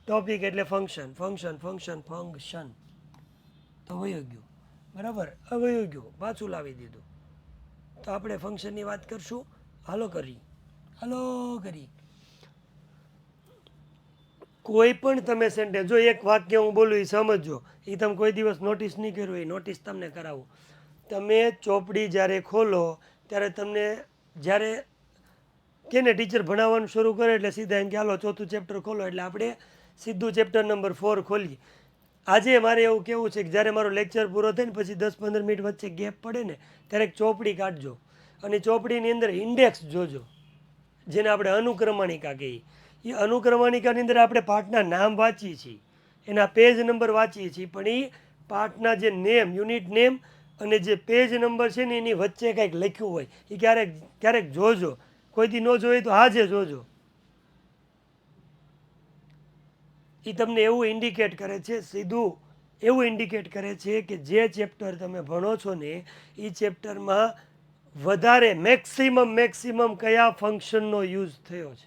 Topic એટલે function function function function તો વયો ગયું બરાબર વયો ગયું પાછું લાવી દીધું તો આપણે ફંક્શનની વાત કરશું હાલો કરી કોઈ પણ તમે સેન્ટેન્સ જો એક વાક્ય હું બોલું એ સમજો એ તમે કોઈ દિવસ નોટિસ નહીં કર્યું એ નોટિસ તમને કરાવું તમે ચોપડી જ્યારે ખોલો ત્યારે તમને જ્યારે કેને ટીચર ભણાવવાનું શરૂ કરે એટલે સીધા એમ કે હાલો ચોથું ચેપ્ટર ખોલો એટલે આપણે સીધું ચેપ્ટર નંબર 4 ખોલીએ આજે મારે એવું કેવું છે કે જ્યારે મારો લેક્ચર પૂરો થાય ને પછી 10-15 મિનિટ વચ્ચે ગેપ પડે ને ત્યારે એક ચોપડી કાઢજો અને ચોપડીની અંદર ઇન્ડેક્સ જોજો જેને આપણે અનુક્રમણિકા કહીએ એ અનુક્રમણિકાની અંદર આપણે પાઠના નામ વાંચીએ છીએ એના પેજ નંબર વાંચીએ છીએ પણ એ પાઠના જે નેમ યુનિટ નેમ અને જે પેજ નંબર છે ને એની વચ્ચે કંઈક લખ્યું હોય એ ક્યારેક જોજો કોઈથી ન જોઈએ તો આજે જોજો એ તમને એવું ઇન્ડિકેટ કરે છે સીધું એવું ઇન્ડિકેટ કરે છે કે જે ચેપ્ટર તમે ભણો છો ને એ ચેપ્ટરમાં વધારે મેક્સિમમ કયા ફંક્શનનો યુઝ થયો છે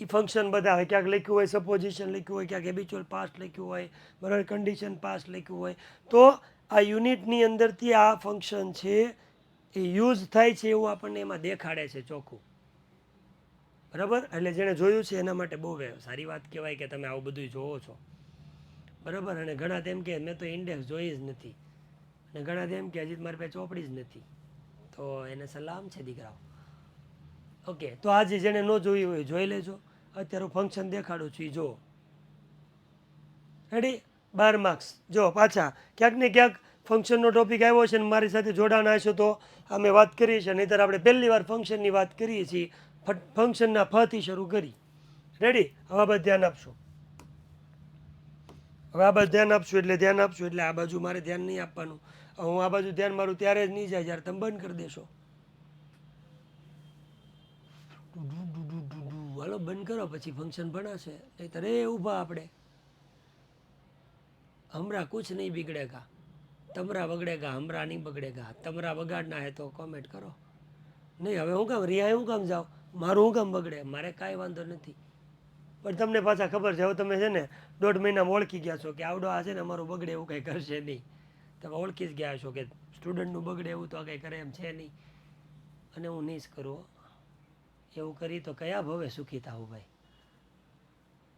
એ ફંક્શન બધા હોય ક્યાંક લખ્યું હોય સપોઝિશન લખ્યું હોય ક્યાંક હેબિચ્યુઅલ પાસ્ટ લખ્યું હોય બરાબર કન્ડિશન પાસ્ટ લખ્યું હોય તો આ યુનિટની અંદરથી આ ફંક્શન છે એ યુઝ થાય છે એવું આપણને એમાં દેખાડે છે ચોખ્ખું બરાબર એટલે જેણે જોયું છે એના માટે બહુ સારી વાત કહેવાય કે તમે આવું બધું જોવો છો બરાબર અને ઘણા તેમ કે મેં તો ઇન્ડેક્સ જોઈ જ નથી અને ઘણા તેમ કે હજી મારી પાસે ચોપડી જ નથી તો એને સલામ છે દીકરાઓ ઓકે તો આજે જેણે ન જોયું હોય જોઈ લેજો અત્યારે હું ફંક્શન દેખાડું છું એ જુઓ રેડી 12 માર્ક્સ જો પાછા ક્યાંક ને ક્યાંક ફંક્શનનો ટોપિક આવ્યો છે ને મારી સાથે જોડાણ હશો તો અમે વાત કરીએ છીએ નહીંતર આપણે પહેલી વાર ફંક્શનની વાત કરીએ છીએ ફંક્શનના ફથી શરૂ કરી રેડી હવે આ બાજુ ધ્યાન આપશું ધ્યાન આપશું એટલે આ બાજુ મારે ધ્યાન નહીં આપવાનું હું આ બાજુ ધ્યાન મારું ત્યારે જ નહીં જાય જ્યારે તમે બંધ કરી દેશો હાલો બંધ કરો પછી ફંક્શન ભણાશે નહીંતર એ ઊભા આપણે હમણાં કુછ નહીં બિગડેગા તમરા બગડેગા હમણાં નહીં બગડેગા તમરા બગાડના હે તો કોમેન્ટ કરો નહીં હવે હું કામ રિયા હું કામ જાઓ મારું હું કામ બગડે મારે કાંઈ વાંધો નથી પણ તમને પાછા ખબર છે હવે તમે છે ને 1.5 મહિનામાં ઓળખી ગયા છો કે આવડો આ છે ને અમારું બગડે એવું કંઈ કરશે નહીં તમે ઓળખી જ ગયા છો કે સ્ટુડન્ટનું બગડે એવું તો કંઈ કરે એમ છે નહીં અને હું નહીં જ કરું એવું કરી તો કયા ભવે સુખી થાવું ભાઈ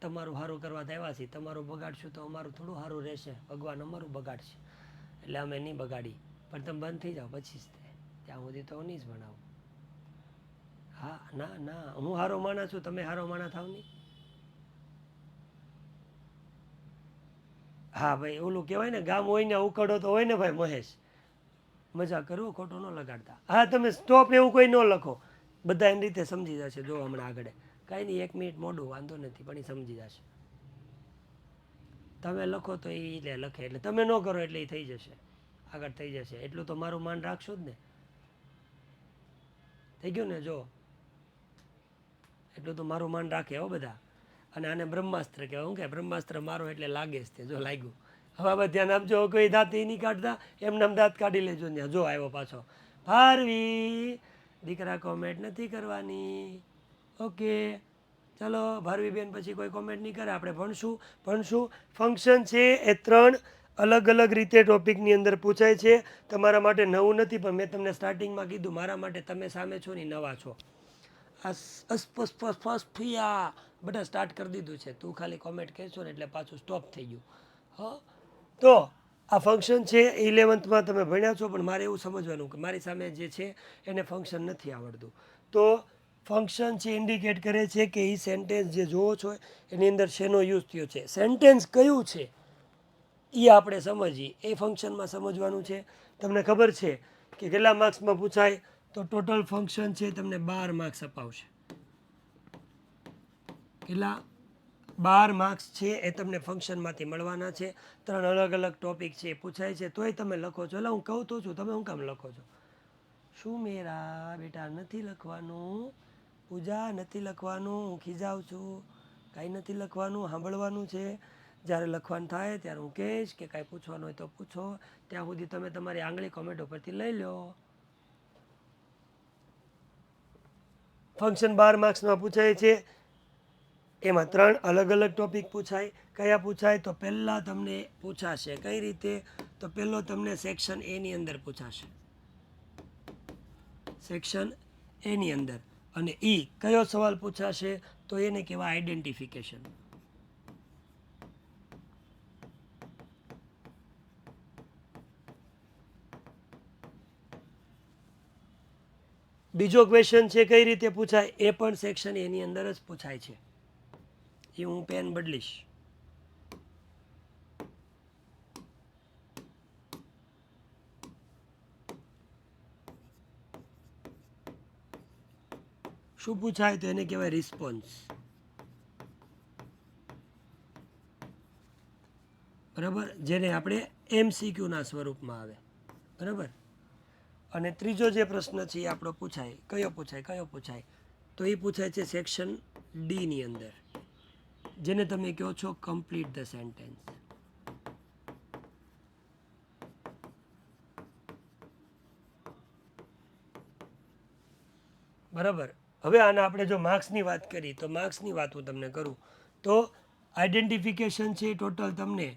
તમારું સારું કરવા આવ્યા છીએ તમારું બગાડશું તો અમારું થોડું સારું રહેશે ભગવાન અમારું બગાડશે એટલે અમે નહીં બગાડી પણ તમે બંધ થઈ જાઓ પછી જ ત્યાં સુધી તો હું નહીં જ ભણાવું હા ના હું સારો માણસ છું તમે સારો માણસ થાવ નહીં હા ભાઈ ઓલું કહેવાય ને ગામ હોય ને ઉકળો તો હોય ને ભાઈ મહેશ મજા કરવું ખોટું ન લગાડતા હા તમે સ્ટોપ એવું કોઈ ન લખો બધા એની રીતે સમજી જશે જો હમણાં આગળ કાંઈ નહીં 1 મિનિટ મોડું વાંધો નથી પણ એ સમજી જશે તમે લખો તો એ લખે એટલે તમે ન કરો એટલે એ થઈ જશે આગળ થઈ જશે એટલું તો મારું માન રાખશો જ ને થઈ ગયું ને જો એટલું તો મારું માન રાખે હો બધા અને આને બ્રહ્માસ્ત્ર કહેવાય હું કે બ્રહ્માસ્ત્ર મારો એટલે લાગે જ તે જો લાગ્યું હવે આ ધ્યાન આપજો કોઈ દાંત એ નહીં કાઢતા એમને દાંત કાઢી લેજો ત્યાં જો આવ્યો પાછો ભારવી દીકરા કોમેન્ટ નથી કરવાની ઓકે ચાલો ભારવી બેન પછી કોઈ કોમેન્ટ નહીં કરે આપણે ભણશું ફંક્શન છે એ 3 અલગ અલગ રીતે ટોપિકની અંદર પૂછાય છે તમારા માટે નવું નથી પણ મેં તમને સ્ટાર્ટિંગમાં કીધું મારા માટે તમે સામે છો ને નવા છો ફિયા બધા સ્ટાર્ટ કરી દીધું છે તું ખાલી કોમેન્ટ કહેશો ને એટલે પાછું સ્ટોપ થઈ ગયું હા તો આ ફંક્શન છે 11th તમે ભણ્યા છો પણ મારે એવું સમજવાનું કે મારી સામે જે છે એને ફંક્શન નથી આવડતું તો ફંક્શન છે ઇન્ડિકેટ કરે છે કે એ સેન્ટેન્સ જે જોવો છો એની અંદર શેનો યુઝ થયો છે સેન્ટેન્સ કયું છે એ આપણે સમજીએ એ ફંક્શનમાં સમજવાનું છે તમને ખબર છે કે કેટલા માર્ક્સમાં પૂછાય તો ટોટલ ફંક્શન છે તમને 12 માર્ક્સ અપાવશે કેટલા 12 માર્ક્સ છે એ તમને ફંક્શનમાંથી મળવાના છે 3 અલગ અલગ ટોપિક છે એ પૂછાય છે તોય તમે લખો છો એટલે હું કહું તો છું તમે શું કામ લખો છો શું મેરા બેટા નથી લખવાનું પૂજા નથી લખવાનું હું ખીજાવું છું કાંઈ નથી લખવાનું સાંભળવાનું છે જ્યારે લખવાનું થાય ત્યારે હું કહીશ કે કાંઈ પૂછવાનું હોય તો પૂછો ત્યાં સુધી તમે તમારી આંગળી કોમેન્ટ ઉપરથી લઈ લો ફંક્શન 12 માર્ક્સમાં પૂછાય છે એમાં 3 અલગ અલગ ટોપિક પૂછાય. કયા પૂછાય? તો પહેલાં તમને પૂછાશે કઈ રીતે? તો પહેલો તમને સેક્શન એની અંદર પૂછાશે, સેક્શન એની અંદર. અને કયો સવાલ પૂછાશે? તો એને કહેવાય આઈડેન્ટિફિકેશન. બીજો ક્વેશ્ચન છે કઈ રીતે પૂછાય? એ પણ સેક્શન એની અંદર જ પૂછાય છે. એ હું પેન બદલીશ. શું પૂછાય? તો એને કહેવાય રિસ્પોન્સ. બરાબર, જેને આપણે MCQ ના સ્વરૂપમાં આવે. બરાબર. અને ત્રીજો જે પ્રશ્ન છે એ આપણો પૂછાય. કયો પૂછાય? તો એ પૂછાય છે સેક્શન ડી ની અંદર, જેને તમે કહો છો કમ્પ્લીટ ધ સેન્ટેન્સ. બરાબર. હવે આના આપણે જો માર્ક્સની વાત કરી તો માર્ક્સની વાત હું તમને કરું તો આઈડેન્ટિફિકેશન છે ટોટલ તમને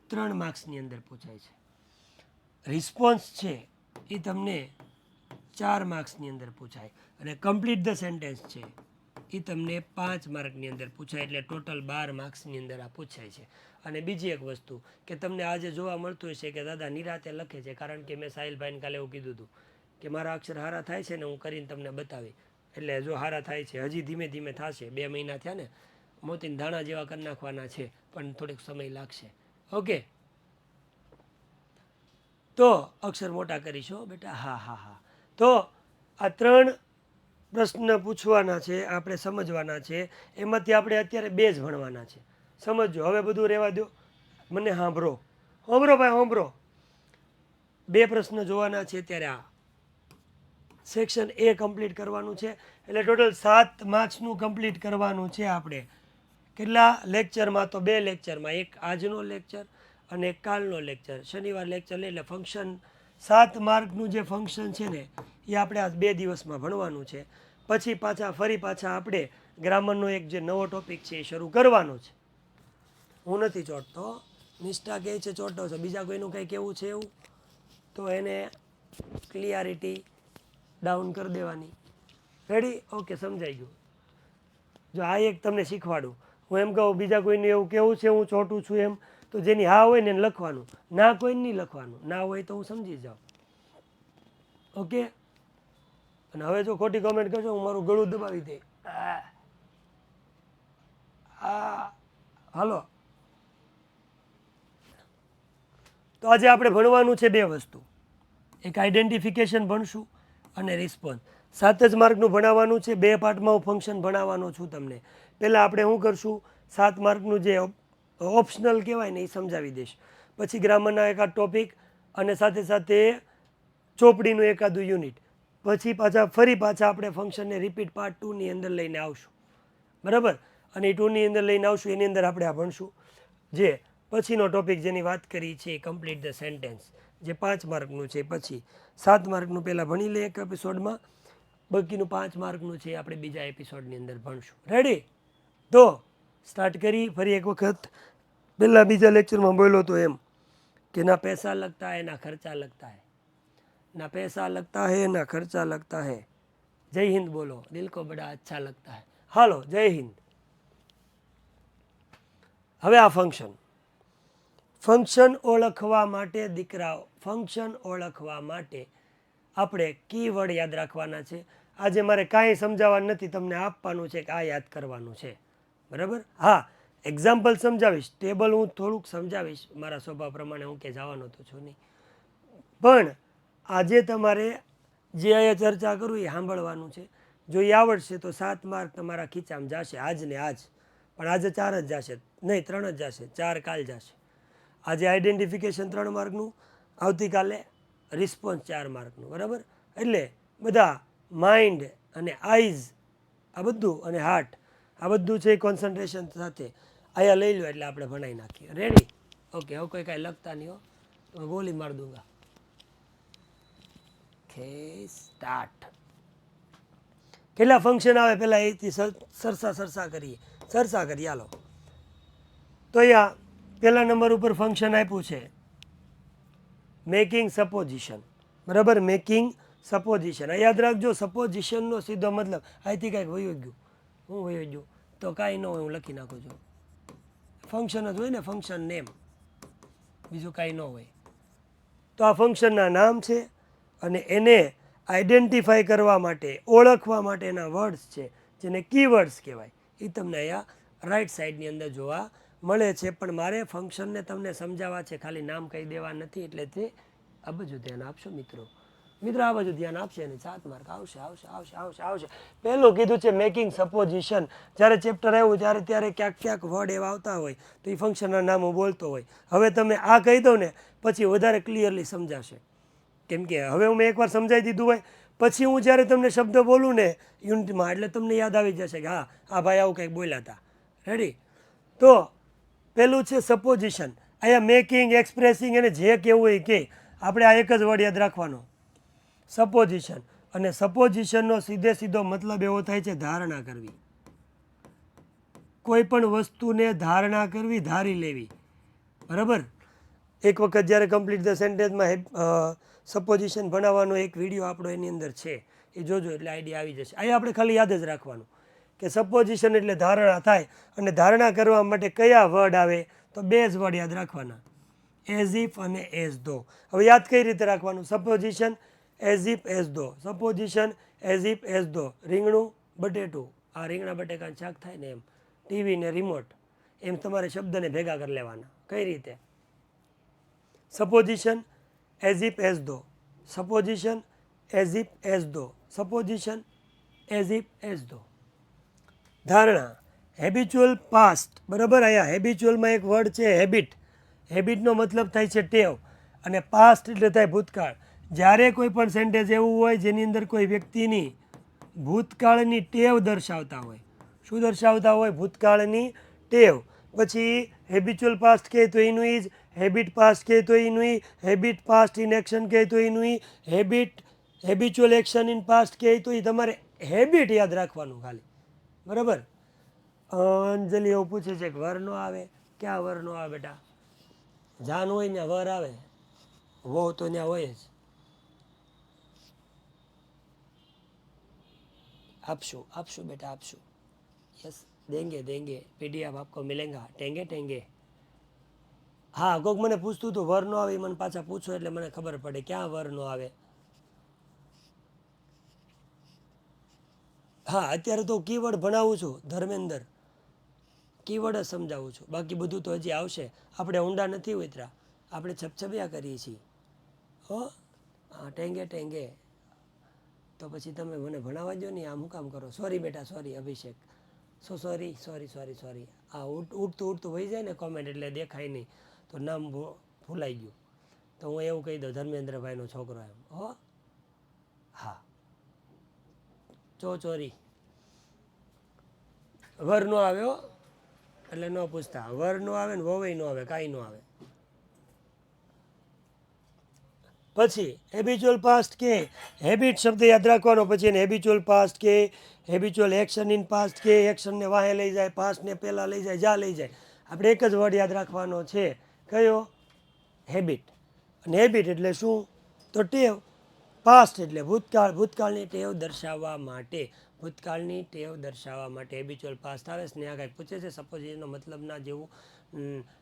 3 માર્ક્સની અંદર પૂછાય છે. રિસ્પોન્સ છે એ તમને 4 માર્ક્સની અંદર પૂછાય. અને કમ્પ્લીટ ધ સેન્ટેન્સ છે એ તમને 5 માર્કની અંદર પૂછાય. એટલે ટોટલ 12 માર્ક્સની અંદર આ પૂછાય છે. અને બીજી એક વસ્તુ કે તમને આજે જોવા મળતું હશે કે દાદા નિરાતે લખે છે, કારણ કે મેં સાહિલભાઈને કાલે એવું કીધું હતું કે મારા અક્ષર સારા થાય છે ને હું કરીને તમને બતાવી. એટલે જો સારા થાય છે, હજી ધીમે ધીમે થશે. 2 મહિના થયા ને, મોતીને ધાણા જેવા કરી નાખવાના છે, પણ થોડીક સમય લાગશે. ઓકે, તો અક્ષર મોટા કરીશો બેટા. હા. તો આ 3 પ્રશ્ન પૂછવાના છે, આપણે સમજવાના છે. એમાંથી આપણે અત્યારે 2 જ ભણવાના છે. સમજો, હવે બધું રહેવા દો, મને સાંભળો ભાઈ, સાંભળો. 2 પ્રશ્ન જોવાના છે. ત્યારે આ સેક્શન એ કમ્પ્લીટ કરવાનું છે. એટલે ટોટલ 7 માર્ક્સનું કમ્પ્લીટ કરવાનું છે આપણે. કેટલા લેક્ચરમાં? તો 2 લેક્ચરમાં, એક આજનો લેક્ચર અને એક કાલનો લેક્ચર. શનિવાર લેક્ચર લે એટલે ફંક્શન 7 માર્કનું જે ફંક્શન છે ને એ આપણે આ 2 દિવસમાં ભણવાનું છે. પછી ફરી પાછા આપણે ગ્રામરનો એક જે નવો ટોપિક છે એ શરૂ કરવાનો છે. હું નથી ચોટતો, નિષ્ઠા કહે છે ચોટો છે. બીજા કોઈનું કંઈ કહેવું છે એવું તો એને ક્લિયરિટી ડાઉન કરી દેવાની. રેડી? ઓકે, સમજાઈ ગયું. જો આ એક તમને શીખવાડું, હું એમ કહું બીજા કોઈને એવું કેવું છે હું ચોટું છું એમ, તો જેની હા હોય ને એને લખવાનું, ના કોઈને નહીં લખવાનું. ના હોય તો હું સમજી જાઉં. ઓકે. અને હવે જો ખોટી કોમેન્ટ કરશો હું મારું ગળું દબાવી દે. હાલો, તો આજે આપણે ભણવાનું છે 2 વસ્તુ. એક આઈડેન્ટિફિકેશન ભણશું અને રિસ્પોન્સ. 7 જ માર્કનું ભણાવવાનું છે. 2 પાર્ટમાં હું ફંક્શન ભણાવવાનો છું તમને. પહેલાં આપણે શું કરશું, 7 માર્કનું જે ઓપ્શનલ કહેવાય ને એ સમજાવી દઈશ. પછી ગ્રામરના એકાદ ટોપિક અને સાથે સાથે ચોપડીનું એકાદું યુનિટ. પછી ફરી પાછા આપણે ફંક્શનને રિપીટ પાર્ટ 2 ની અંદર લઈને આવશું. બરાબર. અને એ 2 ની અંદર લઈને આવશું, એની અંદર આપણે આ ભણશું. જે પછીનો ટોપિક જેની વાત કરી છે કમ્પ્લીટ ધ સેન્ટેન્સ, જે 5 માર્કનું છે. પછી 7 માર્કનું પહેલાં ભણી લે એક એપિસોડમાં, બાકીનું 5 માર્કનું છે આપણે બીજા એપિસોડની અંદર ભણશું. રેડી? તો સ્ટાર્ટ કરી ફરી એક વખત. પહેલાં બીજા લેક્ચરમાં બોલ્યો તો એમ કે ના પૈસા લગતા હૈ ના ખર્ચા લગતા હૈ, ના પૈસા લગતા હૈ ના ખર્ચા લગતા હૈ. જય હિન્દ બોલો, દિલ કો બડા અચ્છા લગતા હૈ. હાલો, જય હિન્દ. હવે આ ફંક્શન ઓળખવા માટે દીકરાઓ, ફંક્શન ઓળખવા માટે આપણે કીવર્ડ યાદ રાખવાના છે. આજે મારે કાંઈ સમજાવવાનું નથી, તમને આપવાનું છે કે આ યાદ કરવાનું છે. બરાબર? હા, એક્ઝામ્પલ સમજાવીશ, ટેબલ હું થોડુંક સમજાવીશ મારા સ્વભાવ પ્રમાણે, હું કે જવાનો તો છું નહીં. પણ આજે તમારે જે અહીંયા ચર્ચા કરું એ સાંભળવાનું છે. જો એ આવડશે તો 7 માર્ક તમારા ખીચામાં જશે આજ ને આજ. પણ આજે 4 જ જશે, નહીં 3 જ જશે, 4 કાલ જશે. આજે આઈડેન્ટિફિકેશન 3 માર્કનું, આવતીકાલે રિસ્પોન્સ 4 માર્કનું. બરાબર? એટલે બધા માઇન્ડ અને આઈઝ આ બધું અને હાર્ટ આ બધું છે કોન્સન્ટ્રેશન સાથે અહીંયા લઈ લો એટલે આપણે ભણાવી નાખીએ. રેડી? ઓકે. હવે કોઈ કાંઈ લખતા નહીં હો, તો ગોલી માર દૂંગા. Okay, start. કેટલા ફંક્શન આવે પહેલાં એથી સરસા કરીએ. ચર્ચા કરીએ હાલો. તો અહીંયા પહેલા નંબર ઉપર ફંક્શન આપ્યું છે મેકિંગ સપોઝિશન, બરાબર, મેકિંગ સપોઝિશન. આ યાદ રાખજો, સપોઝિશનનો સીધો મતલબ અહીંથી કાંઈક વયું ગયું, હું વયું ગયું તો કાંઈ ન હોય, હું લખી નાખું છું, ફંક્શન જ હોય ને, ફંક્શન નેમ, બીજું કાંઈ ન હોય. તો આ ફંક્શનના નામ છે અને એને આઈડેન્ટિફાઈ કરવા માટે, ઓળખવા માટેના વર્ડ્સ છે જેને કીવર્ડ્સ કહેવાય, એ તમને અહીંયા રાઈટ સાઈડની અંદર જોવા મળે છે. પણ મારે ફંક્શનને તમને સમજાવવા છે, ખાલી નામ કહી દેવા નથી, એટલે તે આ બાજુ ધ્યાન આપશો મિત્રો. મિત્રો આ બાજુ ધ્યાન આપશે અને 7 માર્ક આવશે આવશે આવશે આવશે આવશે. પહેલું કીધું છે મેકિંગ સપોઝિશન. જ્યારે ચેપ્ટર આવ્યું ત્યારે ક્યાંક ક્યાંક વર્ડ એવા આવતા હોય તો એ ફંક્શનના નામ હું બોલતો હોય. હવે તમે આ કહી દો ને પછી વધારે ક્લિયરલી સમજાશે, કેમ કે હવે હું મેં એકવાર સમજાવી દીધું હોય, પછી હું જ્યારે તમને શબ્દ બોલું ને યુનિટમાં એટલે તમને યાદ આવી જશે કે હા આ ભાઈ આવું કંઈક બોલ્યા હતા. રેડી? તો પહેલું છે સપોઝિશન. અહીંયા મેકિંગ, એક્સપ્રેસિંગ એને જે કહેવું હોય કે આપણે આ એક જ વર્ડ યાદ રાખવાનો, સપોઝિશન. અને સપોઝિશનનો સીધો મતલબ એવો થાય છે ધારણા કરવી, કોઈ પણ વસ્તુને ધારણા કરવી, ધારી લેવી, બરાબર. એક વખત જ્યારે કમ્પ્લીટ ધ સેન્ટેન્સમાં સપોઝિશન ભણાવવાનો એક વિડીયો આપણો એની અંદર છે, એ જોજો એટલે આઈડિયા આવી જશે. અહીંયા આપણે ખાલી યાદ જ રાખવાનું કે સપોઝિશન એટલે ધારણા થાય, અને ધારણા કરવા માટે કયા વર્ડ આવે તો બે જ વર્ડ યાદ રાખવાના, એઝ ઇફ અને એઝ ધો. હવે યાદ કઈ રીતે રાખવાનું? સપોઝિશન એઝ ઇફ એઝ ધો, સપોઝિશન એઝ ઇફ એઝ ધો. રીંગણું બટેટું, આ રીંગણા બટેકાનું શાક થાય ને એમ, ટીવી ને રિમોટ, એમ તમારે શબ્દને ભેગા કરી લેવાના. કઈ રીતે? સપોઝિશન એઝ ઇફ એઝ ધો, સપોઝિશન એઝ ઇફ એઝ ધો, સપોઝિશન એઝ ઇફ એઝ ધો. ધારણા, હેબિચ્યુઅલ પાસ્ટ, બરાબર. અહીંયા હેબિચ્યુઅલમાં એક વર્ડ છે હેબિટ. હેબિટનો મતલબ થાય છે ટેવ, અને પાસ્ટ એટલે થાય ભૂતકાળ. જ્યારે કોઈ પણ સેન્ટેન્સ એવું હોય જેની અંદર કોઈ વ્યક્તિની ભૂતકાળની ટેવ દર્શાવતા હોય, શું દર્શાવતા હોય? ભૂતકાળની ટેવ. પછી હેબિચ્યુઅલ પાસ્ટ કહે તો એનું ઈ જ, હેબિટ પાસ્ટ કહે તો એનું ઈ, હેબિટ પાસ્ટ ઇન એક્શન કહે તો એનું ઈ, હેબિચ્યુઅલ એક્શન ઇન પાસ્ટ કહે તો એ તમારે હેબિટ યાદ રાખવાનું ખાલી, બરાબર. અંજલિ એવું પૂછે છે કે વર નો આવે? ક્યાં વર નો આવે બેટા? જાન હોય ત્યાં વર આવે, વહુ તો ત્યાં હોય જ. આપશું આપશું બેટા આપશું, યસ देंगे देंगे, पीडीएफ आपको मिलेगा, टेंगे टेंगे. હા, કોઈક મને પૂછતું હતું વર નો આવે, મને પાછા પૂછો એટલે મને ખબર પડે ક્યાં વર નો આવે. હા, અત્યારે તો કીવર્ડ ભણાવું છું ધર્મેન્દ્ર, કીવર્ડ જ સમજાવું છું, બાકી બધું તો હજી આવશે. આપણે ઊંડા નથી ઉતર્યા, આપણે છપછપિયા કરીએ છીએ. હો હા, ટેંગે ટેંગે. તો પછી તમે મને ભણાવવા દો ને, આમ હું કામ કરો? સોરી બેટા, સોરી અભિષેક, સોરી સોરી સોરી સોરી. આ ઉઠતું વહી જાય ને કોમેન્ટ એટલે દેખાય નહીં, તો નામ ભૂલાઈ ગયું. તો હું એવું કહી દઉં ધર્મેન્દ્રભાઈનો છોકરો એમ. હો હા, ચોરી વર નો આવ્યો એટલે ન પૂછતા, વર નો આવે ને વોવે નો આવે, કાંઈ ન આવે. પછી હેબિચ્યુઅલ પાસ્ટ કે, હેબિટ શબ્દ યાદ રાખવાનો, પછી એને હેબિચ્યુઅલ પાસ્ટ કે, હેબિચ્યુઅલ એક્શન ઇન પાસ્ટ કે, એક્શનને વાહે લઈ જાય, પાસ્ટને પહેલાં લઈ જાય, જ્યાં લઈ જાય. આપણે એક જ વર્ડ યાદ રાખવાનો છે, કયો? હેબિટ. અને હેબિટ એટલે શું? તો ટેવ. પાસ્ટ એટલે ભૂતકાળ, ભૂતકાળની ટેવ દર્શાવવા માટે, ભૂતકાળની ટેવ દર્શાવવા માટે હેબિચ્યુઅલ પાસ્ટ આવે છે. ને આ કાંઈક પૂછે છે સપોઝ મતલબ ના જેવું,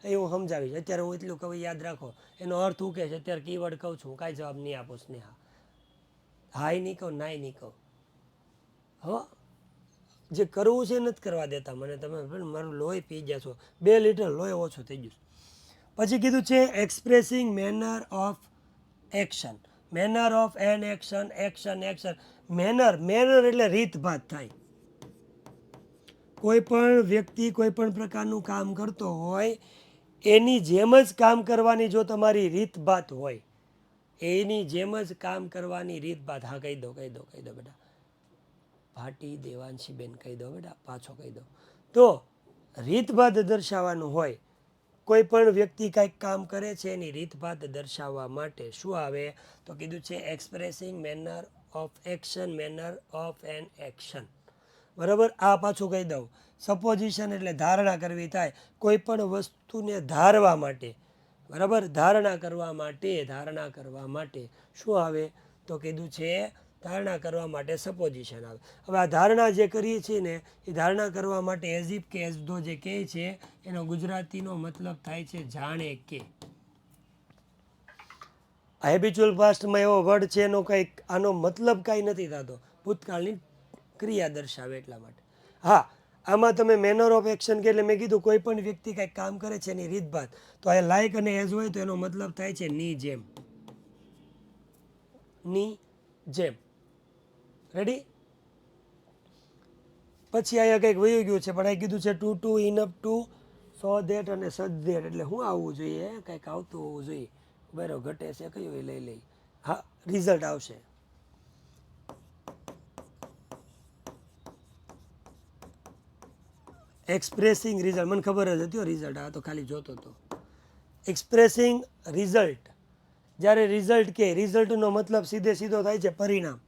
એ હું સમજાવીશ. અત્યારે હું એટલું કહું યાદ રાખો, એનો અર્થ શું કહે છે અત્યારે કીવર્ડ કહું છું, કાંઈ જવાબ નહીં આપો સ્નેહા. હાય નહીં કહું, નાય નહીં કહું. હો, જે કરવું છે નથી કરવા દેતા મને. તમે મારું લોહી પી ગયા છો, 2 લીટર લોહી ઓછું થઈ ગયું. પછી કીધું છે expressing manner of action, manner of an action, action action. Manner એટલે રીતભાત થાય. કોઈ પણ વ્યક્તિ કોઈ પણ પ્રકારનું કામ કરતો હોય એની જેમ જ કામ કરવાની જો તમારી રીતભાત હોય, એની જેમ જ કામ કરવાની રીતભાત. હા, કહી દો બેટા, ભાટી દેવાંશીબેન કહી દો બેટા, પાછો કહી દો. તો રીતભાત દર્શાવવાનું હોય, કોઈ પણ વ્યક્તિ કાંઈક કામ કરે છે એની રીતભાત દર્શાવવા માટે શું આવે? તો કીધું છે expressing manner of action, manner of an action. બરાબર. આ પાછું કહી દઉં, સપોઝિશન એટલે ધારણા કરવી થાય, કોઈ પણ વસ્તુને ધારવા માટે, બરાબર, ધારણા કરવા માટે શું આવે તો કીધું છે ધારણા કરવા માટે સપોઝિશન આવે. હવે આ ધારણા જે કરીએ છીએ ને એ ધારણા કરવા માટે એઝ ઇફ કે એઝ ધો જે કહે છે એનો ગુજરાતીનો મતલબ થાય છે જાણે કે. હેબિચ્યુઅલ પાસ્ટમાં એવો વર્ડ છે એનો કંઈક આનો મતલબ કાંઈ નથી થતો, ભૂતકાળની ક્રિયા દર્શાવે એટલા માટે. હા, આમાં તમે મેનર ઓફ એક્શન કે એટલે મેં કીધું કોઈ પણ વ્યક્તિ કંઈક કામ કરે છે એની રીતભાત, તો આ લાઈક અને એઝ હોય તો એનો મતલબ થાય છે ની જેમ. ની જેમ. રેડી. પછી અહીંયા કંઈક વયું ગયું છે પણ અહીં કીધું છે ટુ ઇનઅપ ટુ સો ધેટ અને સચ ધેટ, એટલે શું આવવું જોઈએ, કંઈક આવતું હોવું જોઈએ. બરાબર, ઘટે છે કયું એ લઈ લઈ. હા, રિઝલ્ટ આવશે. એક્સપ્રેસિંગ રિઝલ્ટ, મને ખબર જ હતી રિઝલ્ટ, આ તો ખાલી જોતો હતો. એક્સપ્રેસિંગ રિઝલ્ટ, જ્યારે રિઝલ્ટ કે રિઝલ્ટનો મતલબ સીધે સીધો થાય છે પરિણામ.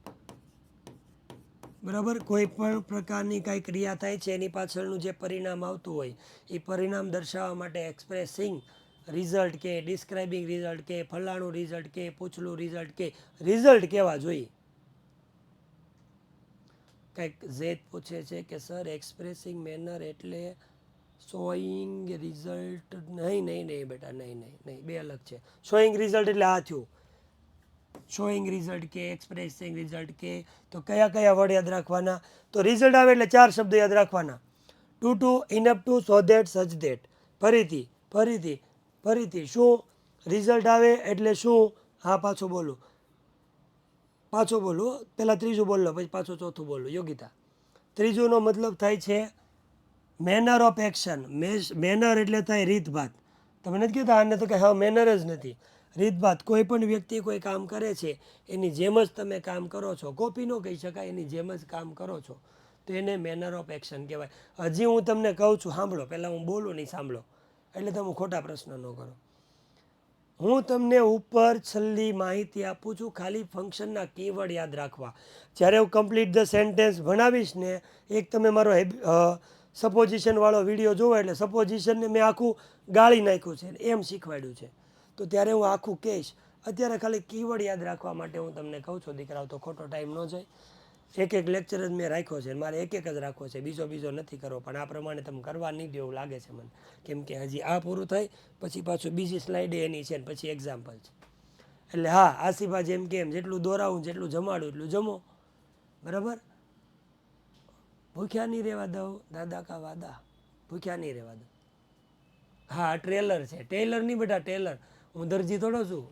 બરાબર, કોઈ પણ પ્રકારની કાંઈ ક્રિયા થાય છે એની પાછળનું જે પરિણામ આવતું હોય એ પરિણામ દર્શાવવા માટે એક્સપ્રેસિંગ રિઝલ્ટ કે ડિસ્ક્રાઇબિંગ રિઝલ્ટ કે ફલાણું રિઝલ્ટ કે પૂછલું રિઝલ્ટ કે રિઝલ્ટ કહેવા જોઈએ. કંઈક ઝેડ પૂછે છે કે સર એક્સપ્રેસિંગ મેનર એટલે શોઈંગ રિઝલ્ટ, નહીં બેટા, નહીં, બે અલગ છે. શોઈંગ રિઝલ્ટ એટલે આ થયું, શોઈંગ રિઝલ્ટ કે એક્સપ્રેસિંગ રિઝલ્ટ કે, તો કયા કયા વર્ડ યાદ રાખવાના, તો રિઝલ્ટ આવે એટલે 4 શબ્દ યાદ રાખવાના, to ઇનઅપ to so that such that. ફરીથી શું રિઝલ્ટ આવે એટલે શું, હા પાછું બોલું પહેલાં ત્રીજું બોલ લો પછી પાછું ચોથું બોલું. યોગિતા, ત્રીજુંનો મતલબ થાય છે મેનર ઓફ એક્શન. મેનર એટલે થાય રીતભાત. તમે નથી કહેતા આને તો કે હા મેનર જ નથી, રીતભાત. કોઈ પણ વ્યક્તિ કોઈ કામ કરે છે એની જેમ જ તમે કામ કરો છો, કોપી ન કહી શકાય, એની જેમ જ કામ કરો છો તો એને મેનર ઓફ એક્શન કહેવાય. હજી હું તમને કહું છું, સાંભળો, પહેલાં હું બોલું નહીં, સાંભળો, એટલે તમે ખોટા પ્રશ્ન ન કરો. હું તમને ઉપર છેલ્લી માહિતી આપું છું, ખાલી ફંક્શનના કીવર્ડ યાદ રાખવા. જ્યારે હું કમ્પ્લીટ ધ સેન્ટેન્સ ભણાવીશ ને, એક તમે મારો સપોઝિશનવાળો વિડીયો જોવો એટલે સપોઝિશનને મેં આખું ગાળી નાખ્યું છે એમ શીખવાડ્યું છે, તો ત્યારે હું આખું કહીશ. અત્યારે ખાલી કીવર્ડ યાદ રાખવા માટે હું તમને કહું છું દીકરાઓ, તો ખોટો ટાઈમ ન જાય. એક લેક્ચર જ મેં રાખ્યો છે, મારે એક જ રાખવો છે, બીજો નથી કરવો, પણ આ પ્રમાણે તમે કરવા નહીં દો એવું લાગે છે મને, કેમ કે હજી આ પૂરું થાય પછી પાછું બીજી સ્લાઇડ એની છે, પછી એક્ઝામ્પલ છે. એટલે હા, આસિફા જેમ કે એમ જેટલું દોરાવું જેટલું જમાડું એટલું જમો, બરાબર. ભૂખ્યા નહીં રહેવા દઉં, દાદા કા વાદા, ભૂખ્યા નહીં રહેવા દઉં. હા, ટ્રેલર છે, ટેલર નહીં બેટા, ટેલર. હું દરજી થોડો છું.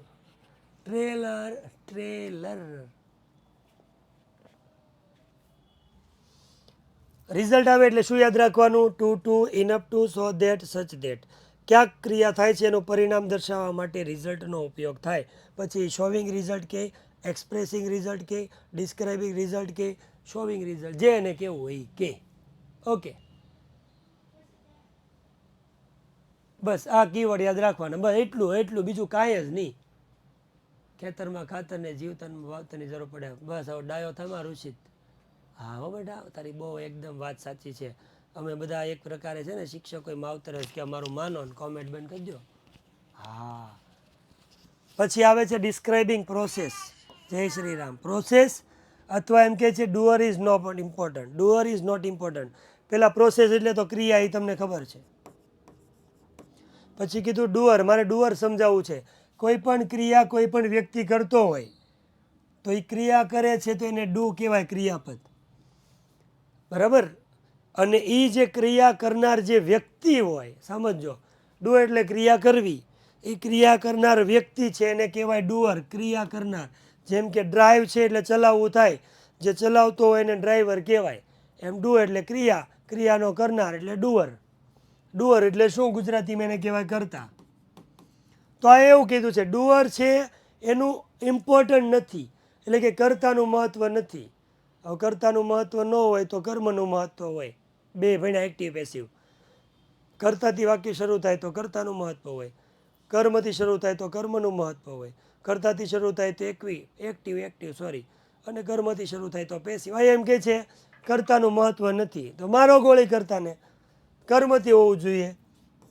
ટ્રેલર. રિઝલ્ટ આવે એટલે શું યાદ રાખવાનું, to ઇનઅપ to so that such that. ક્યાંક ક્રિયા થાય છે એનું પરિણામ દર્શાવવા માટે રિઝલ્ટનો ઉપયોગ થાય. પછી શોવિંગ રિઝલ્ટ કે, એક્સપ્રેસિંગ રિઝલ્ટ કે, ડિસ્ક્રાઇબિંગ રિઝલ્ટ કે, શોવિંગ રિઝલ્ટ, જે એને કેવું હોય કે. ઓકે, બસ આ કીવર્ડ યાદ રાખવાના, બસ એટલું બીજું કાંઈ જ નહીં. ખેતરમાં ખાતરને જીવતરમાં વાવતરની જરૂર પડે, બસ હવે ડાયો થવા ઋષિત. હા હો બેટા, તારી બહુ એકદમ વાત સાચી છે. અમે બધા એક પ્રકારે છે ને શિક્ષકો માવતર જ કે અમારું માનો ને કોમેન્ટ બંધ કરી દો. હા, પછી આવે છે ડિસ્ક્રાઇબિંગ પ્રોસેસ. જય શ્રી રામ. પ્રોસેસ અથવા એમ કે છે doer is not important. Doer is not important. પહેલાં પ્રોસેસ એટલે તો ક્રિયા, એ તમને ખબર છે. પછી કીધું ડુઅર, મારે ડુઅર સમજાવવું છે. કોઈ પણ ક્રિયા કોઈ પણ વ્યક્તિ કરતો હોય તો એ ક્રિયા કરે છે તો એને ડુ કહેવાય, ક્રિયાપદ, બરાબર. અને એ જે ક્રિયા કરનાર જે વ્યક્તિ હોય, સમજો, ડુ એટલે ક્રિયા કરવી, એ ક્રિયા કરનાર વ્યક્તિ છે એને કહેવાય ડુઅર, ક્રિયા કરનાર. જેમ કે ડ્રાઈવ છે એટલે ચલાવવું થાય, જે ચલાવતો હોય એને ડ્રાઈવર કહેવાય. એમ ડુ એટલે ક્રિયાનો કરનાર એટલે ડુઅર. ડુઅર એટલે શું ગુજરાતીમાં એને કહેવાય કરતા. તો આ એવું કીધું છે ડુઅર છે એનું ઇમ્પોર્ટન્ટ નથી, એટલે કે કર્તાનું મહત્ત્વ નથી. હવે કર્તાનું મહત્ત્વ ન હોય તો કર્મનું મહત્ત્વ હોય. બે ભણ્યા એક્ટિવ પેસિવ. કર્તાથી વાક્ય શરૂ થાય તો કર્તાનું મહત્ત્વ હોય, કર્મથી શરૂ થાય તો કર્મનું મહત્ત્વ હોય, કર્તાથી શરૂ થાય તો એક્ટિવ, અને કર્મથી શરૂ થાય તો પેસિવ. આ એમ કે છે કર્તાનું મહત્વ નથી, તો મારો ગોળ એ કર્તાને કર્મથી હોવું જોઈએ.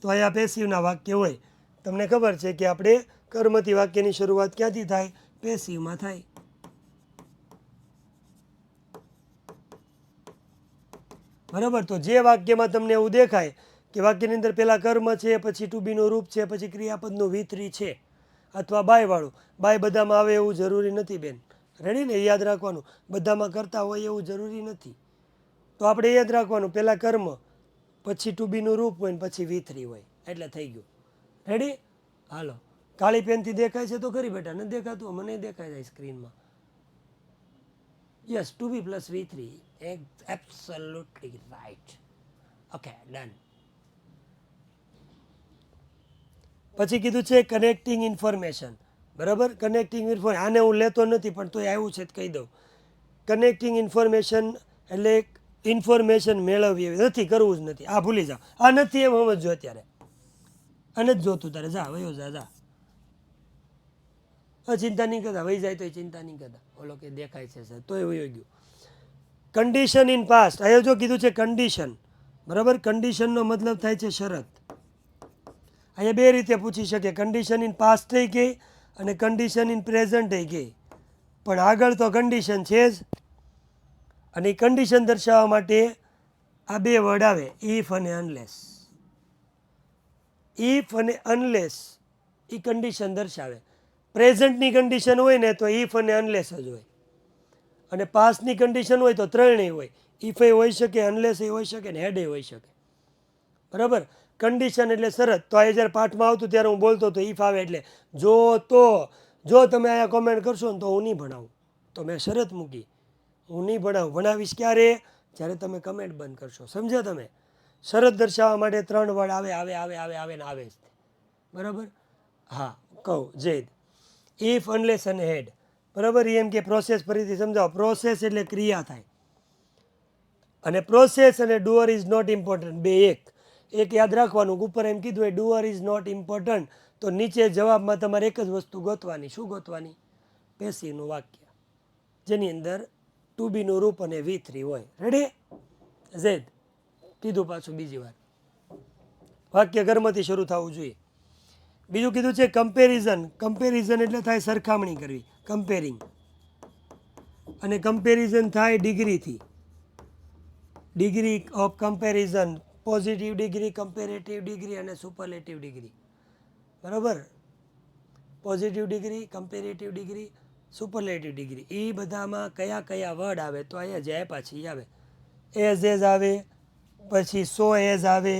તો અહીંયા પેસિવના વાક્ય હોય. તમને ખબર છે કે આપણે કર્મથી વાક્યની શરૂઆત ક્યાંથી થાય? પેસિવમાં થાય. બરાબર. તો જે વાક્યમાં તમને એવું દેખાય કે વાક્યની અંદર પહેલાં કર્મ છે, પછી ટુ બીનું રૂપ છે, પછી ક્રિયાપદનું V3 છે, અથવા બાયવાળું. બાય બધામાં આવે એવું જરૂરી નથી બેન. રેડી ને? યાદ રાખવાનું. બધામાં કરતા હોય એવું જરૂરી નથી. તો આપણે યાદ રાખવાનું, પહેલાં કર્મ, પછી ટુ બીનું રૂપ હોય ને પછી V3 હોય, એટલે થઈ ગયું. રેડી? હાલો. કાળી પેનથી દેખાય છે તો ખરી બેટા? નથી દેખાતું? મને દેખાય જાય સ્ક્રીનમાં. Yes, to be plus V3. Absolutely right. Okay, done. પછી કીધું છે કનેક્ટિંગ ઇન્ફોર્મેશન. બરાબર? કનેક્ટિંગ ઇન્ફોર્મેશન, આને હું લેતો નથી પણ તોય આવ્યું છે તો કહી દઉં. કનેક્ટિંગ ઇન્ફોર્મેશન એટલે ઇન્ફોર્મેશન મેળવવી નથી, કરવું જ નથી. આ ભૂલી જાઓ. આ નથી એમ સમજો અત્યારે. આને જ જોતું તારે. જા, વયો જા, જા. ચિંતા નહીં કરતા, વહી જાય તો ચિંતા નહીં કરતા. ઓલો કે દેખાય છે સર, તોય વયો ગયું. Condition in past. અહીંયા જો કીધું છે કન્ડિશન. બરાબર? કન્ડિશનનો મતલબ થાય છે શરત. અહીંયા બે રીતે પૂછી શકે, કન્ડિશન ઇન પાસ્ટ થઈ ગઈ અને કન્ડિશન ઇન પ્રેઝન્ટ થઈ ગઈ. પણ આગળ તો કન્ડિશન છે જ. અને એ કન્ડિશન દર્શાવવા માટે આ બે વર્ડ આવે, ઇફ અને અનલેસ. ઇફ અને અનલેસ એ કન્ડિશન દર્શાવે. પ્રેઝન્ટની કન્ડિશન હોય ને તો ઇફ અને અનલેસ જ હોય, અને પાસ્ટની કન્ડિશન હોય તો ત્રણેય હોય. ઇફ એ હોઈ શકે, અનલેસ એ હોઈ શકે ને હેડ એ હોઈ શકે. બરાબર? કન્ડિશન એટલે શરત. તો આ જ્યારે પાઠમાં આવતું ત્યારે હું બોલતો હતો ઇફ આવે એટલે જો, તો. જો તમે અહીંયા કોમેન્ટ કરશો ને તો હું નહીં ભણાવું. તો મેં શરત મૂકી, હું નહીં ભણાવું. ભણાવીશ ક્યારે? જ્યારે તમે કમેન્ટ બંધ કરશો. સમજ્યા તમે? શરત દર્શાવવા માટે ત્રણ વર્ડ આવે, આવે, આવે, આવે, આવે ને આવે જ. બરાબર? હા, કહું જૈદ. ઇફ, અનલેસ અને હેડ. બરાબર? એમ કે પ્રોસેસ ફરીથી સમજાવો. પ્રોસેસ એટલે ક્રિયા થાય, અને પ્રોસેસ અને ડુઅર ઇઝ નોટ ઇમ્પોર્ટન્ટ. બે એક યાદ રાખવાનું. ઉપર એમ કીધું હોય ડુઅર ઇઝ નોટ ઇમ્પોર્ટન્ટ, તો નીચે જવાબમાં તમારે એક જ વસ્તુ ગોતવાની. શું ગોતવાની? પેસિવનું વાક્ય, જેની અંદર ટુ બીનું રૂપ અને V3 હોય. રેડી? ઝેડ કીધું પાછું બીજી વાર. વાક્ય કર્મથી શરૂ થવું જોઈએ. બીજું કીધું છે કમ્પેરિઝન. કમ્પેરિઝન એટલે થાય સરખામણી કરવી, કમ્પેરિંગ. અને કમ્પેરિઝન થાય ડિગ્રીથી. Degree of comparison, positive degree, comparative degree અને સુપરલેટિવ ડિગ્રી. બરાબર? Positive degree, comparative degree, superlative degree. એ બધામાં કયા કયા વર્ડ આવે? તો અહીંયા જે પાછી આવે, એઝ આવે, પછી સો એઝ આવે,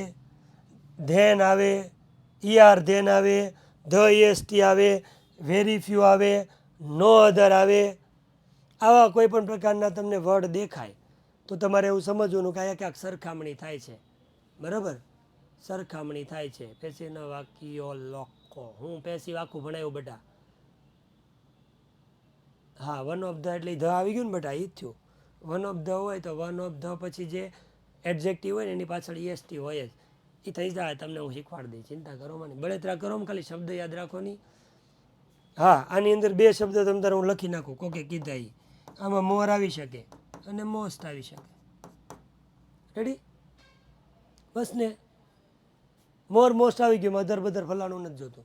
ધેન આવે, ધેન આવે, ધ EST આવે, વેરી ફ્યુ આવે, નો અધર આવે. આવા કોઈ પણ પ્રકારના તમને વર્ડ દેખાય તો તમારે એવું સમજવાનું કે અહીંયા ક્યાંક સરખામણી થાય છે. બરાબર? સરખામણી થાય છે. પેશીના વાક્યો લોકો. હું પેશી આખું ભણાવ્યું બેટા. હા, વન ઓફ ધ એટલે ધ આવી ગયું ને બેટા, એ જ થયું. વન ઓફ ધ હોય તો વન ઓફ ધ પછી જે એડજેક્ટિવ હોય ને એની પાછળ EST હોય જ. એ થઈ જાય, તમને હું શીખવાડી દઈશ. ચિંતા કરો મને, બળતરા કરો, ખાલી શબ્દ યાદ રાખો નહીં. હા, આની અંદર બે શબ્દ તમ તારે હું લખી નાખું. કોકે કીધા એ. આમાં મોર આવી શકે અને મોસ્ટ આવી શકે. રેડી? બસ ને. મોર મોસ્ટ આવી ગયું, અધર બધર ફલાણું નથી જોતું.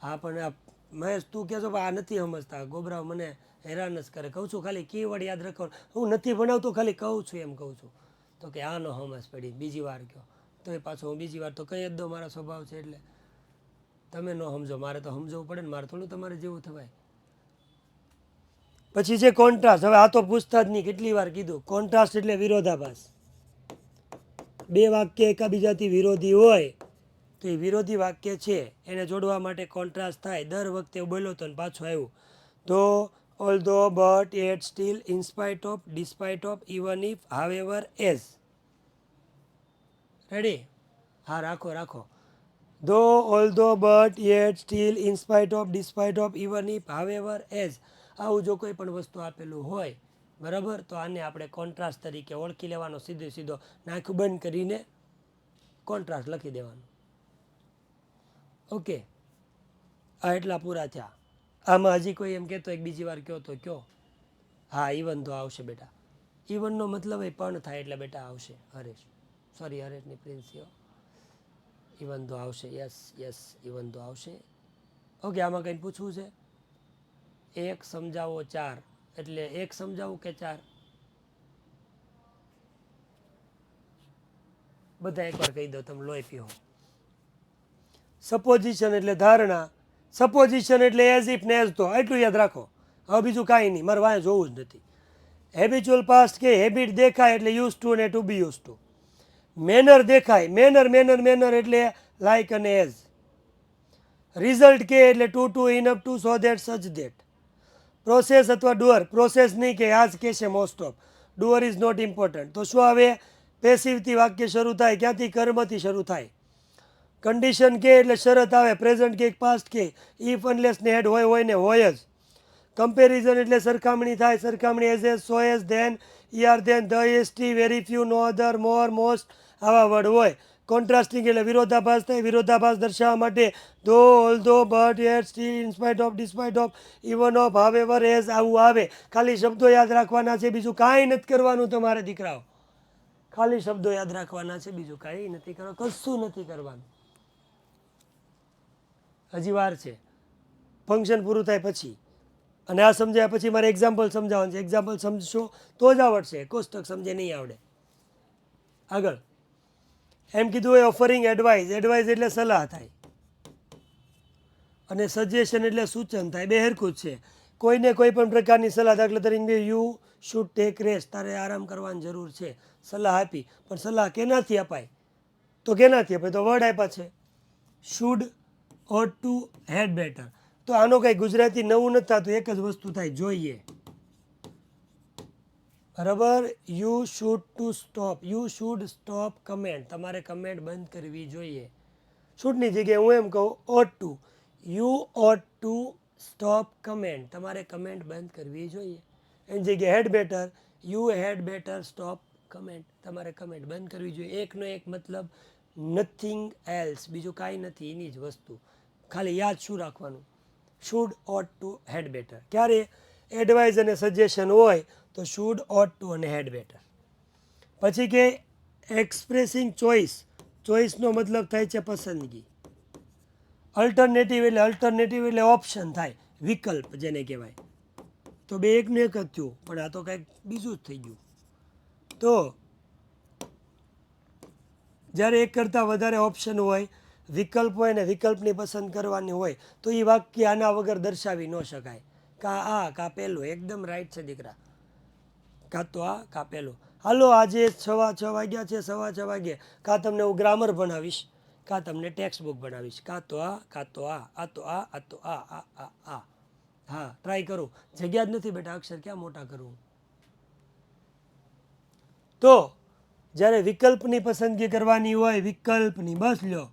હા, પણ આ મહેશ તું કહેશો આ નથી સમજતા, ગોબરાવ મને હેરાન જ કરે. કહું છું ખાલી કીવર્ડ યાદ રાખો. હું નથી ભણાવતો, ખાલી કહું છું એમ કહું છું. તો કે આનો સમજ પડી, બીજી વાર કહો. તો એ પાછો હું બીજી વાર તો કહી જ દઉં, મારા સ્વભાવ છે એટલે. તમે ન સમજો, મારે તો સમજવું પડે ને, મારે થોડું તમારે જેવું થવાય. પછી છે કોન્ટ્રાસ્ટ. હવે આ તો પૂછતા જ નહીં, કેટલી વાર કીધું. કોન્ટ્રાસ્ટ એટલે વિરોધાભાસ. બે વાક્ય એકાબીજાથી વિરોધી હોય તો એ વિરોધી વાક્ય છે, એને જોડવા માટે કોન્ટ્રાસ્ટ થાય. દર વખતે બોલ્યો તો ને પાછું આવ્યું. તો although, but, yet, still, in spite of, despite of, even if, however, as. Ready? હા, રાખો રાખો. Though, although, but, yet, still, in spite of, despite of, even if, however, as. આવું જો કોઈ પણ વસ્તુ આપેલું હોય, બરાબર, તો આને આપણે કોન્ટ્રાસ્ટ તરીકે ઓળખી લેવાનો. સીધો સીધો નાક બંધ કરીને કોન્ટ્રાસ્ટ લખી દેવાનું. ઓકે, આ એટલા પૂરા થયા. આમાં હજી કોઈ એમ કહેતો એક બીજી વાર કહો તો કહો. હા, ઇવન તો આવશે બેટા. ઇવનનો મતલબ એ પણ થાય એટલે બેટા આવશે હરેશ, સોરી હરેશની પ્રિન્સિયો, ઇવન તો આવશે, યસ યસ ઇવન તો આવશે. ઓકે, આમાં કંઈ પૂછવું છે? 1 સમજાવો 4 એટલે 1 સમજાવું કે 4? બધા એકવાર કહી દો, તમે લોહી પીઓ. સપોઝિશન એટલે ધારણા, સપોઝિશન એટલે એઝ ઇફ ને એઝ તો, એટલું યાદ રાખો. હવે બીજું કાંઈ નહીં, મારે વાંચે જોવું જ નથી. હેબિચ્યુઅલ પાસ્ટ કે હેબિટ દેખાય એટલે યુઝ ટુ ને to be use to. Manner દેખાય, મેનર મેનર મેનર એટલે લાઇક અને એઝ. રિઝલ્ટ કે એટલે to ઇનઅપ to so that such that. Process અથવા ડુઅર, પ્રોસેસ નહીં કે આજ કે છે most of, doer is not important. તો શું આવે? પેસિવથી વાક્ય શરૂ થાય, ક્યાંથી? કર્મથી શરૂ થાય. કન્ડિશન કે એટલે શરત આવે, પ્રેઝન્ટ કે પાસ્ટ કે, ઇફ અનલેસ ને હેડ હોય ને હોય જ. કમ્પેરિઝન એટલે સરખામણી થાય, સરખામણી as as, so as, than, E R than, the S T, very few, no other, more, most, આવા વર્ડ હોય. કોન્ટ્રાસ્ટિંગ એટલે વિરોધાભાસ થાય, વિરોધાભાસ દર્શાવવા માટે though, although, but, yet, still, in spite of, despite of, even of, however, as, આવું આવે. ખાલી શબ્દો યાદ રાખવાના છે, બીજું કાંઈ નથી કરવાનું તમારે દીકરાઓ. ખાલી શબ્દો યાદ રાખવાના છે, બીજું કાંઈ નથી કરવાનું, કશું નથી કરવાનું. હજી વાર છે, ફંક્શન પૂરું થાય પછી. અને આ સમજાયા પછી મારે એક્ઝામ્પલ સમજાવવાનું છે. એક્ઝામ્પલ સમજશો તો જ આવડશે, કોષ્ટક સમજે નહીં આવડે. આગળ એમ કીધું હોય ઓફરિંગ એડવાઇસ, એડવાઇસ એટલે સલાહ થાય, અને સજેશન એટલે સૂચન થાય, બે હરખું જ છે. કોઈને કોઈ પણ પ્રકારની સલાહ, દાખલા તરીકે યુ શુડ ટેક રેસ્ટ, તારે આરામ કરવાની જરૂર છે, સલાહ આપી. પણ સલાહ કેનાથી અપાય? તો કેનાથી અપાય? તો વર્ડ આપ્યા છે, should, ought to, had better. તો આનો કંઈ ગુજરાતી નવું નથી થતું, એક જ વસ્તુ થાય, જોઈએ. બરાબર, you should to stop, you should stop comment, તમારે કમેન્ટ બંધ કરવી જોઈએ. શુડની જગ્યાએ હું એમ કહું ought to, you ought to stop comment, તમારે કમેન્ટ બંધ કરવી જોઈએ. એની જગ્યાએ had better, you had better stop comment, તમારે કમેન્ટ બંધ કરવી જોઈએ. એકનો એક મતલબ, નથિંગ એલ્સ, બીજું કાંઈ નથી, એની જ વસ્તુ. ખાલી યાદ શું રાખવાનું? Should, ought to, had better. ક્યારે એડવાઇસ અને સજેશન હોય તો શુડ, ઓટ ટુ અને હેડ બેટર. પછી કે એક્સપ્રેસિંગ ચોઇસ, ચોઇસનો મતલબ થાય છે પસંદગી. અલ્ટરનેટિવ એટલે ઓપ્શન થાય, વિકલ્પ જેને કહેવાય. તો બે એકનું એક જ થયું, પણ આ તો કંઈક બીજું જ થઈ ગયું. તો જ્યારે એક કરતાં વધારે ઓપ્શન હોય, વિકલ્પ હોય ને વિકલ્પની પસંદ કરવાની હોય, તો એ વાક્ય આના વગર દર્શાવી ન શકાય. કા આ કા પેલું, એકદમ રાઈટ છે દીકરા. કાં તો આ કાં પેલું. હાલો આજે 6:15 વાગ્યા છે, 6:15 વાગ્યે. કાં તમને હું ગ્રામર ભણાવીશ, કાં તમને ટેક્સ્ટ બુક ભણાવીશ. કાં તો આ કાં તો આ તો આ તો આ. હા, ટ્રાય કરું. જગ્યા જ નથી બેટા, અક્ષર ક્યાં મોટા કરું. તો જ્યારે વિકલ્પની પસંદગી કરવાની હોય, વિકલ્પની, બસ લ્યો,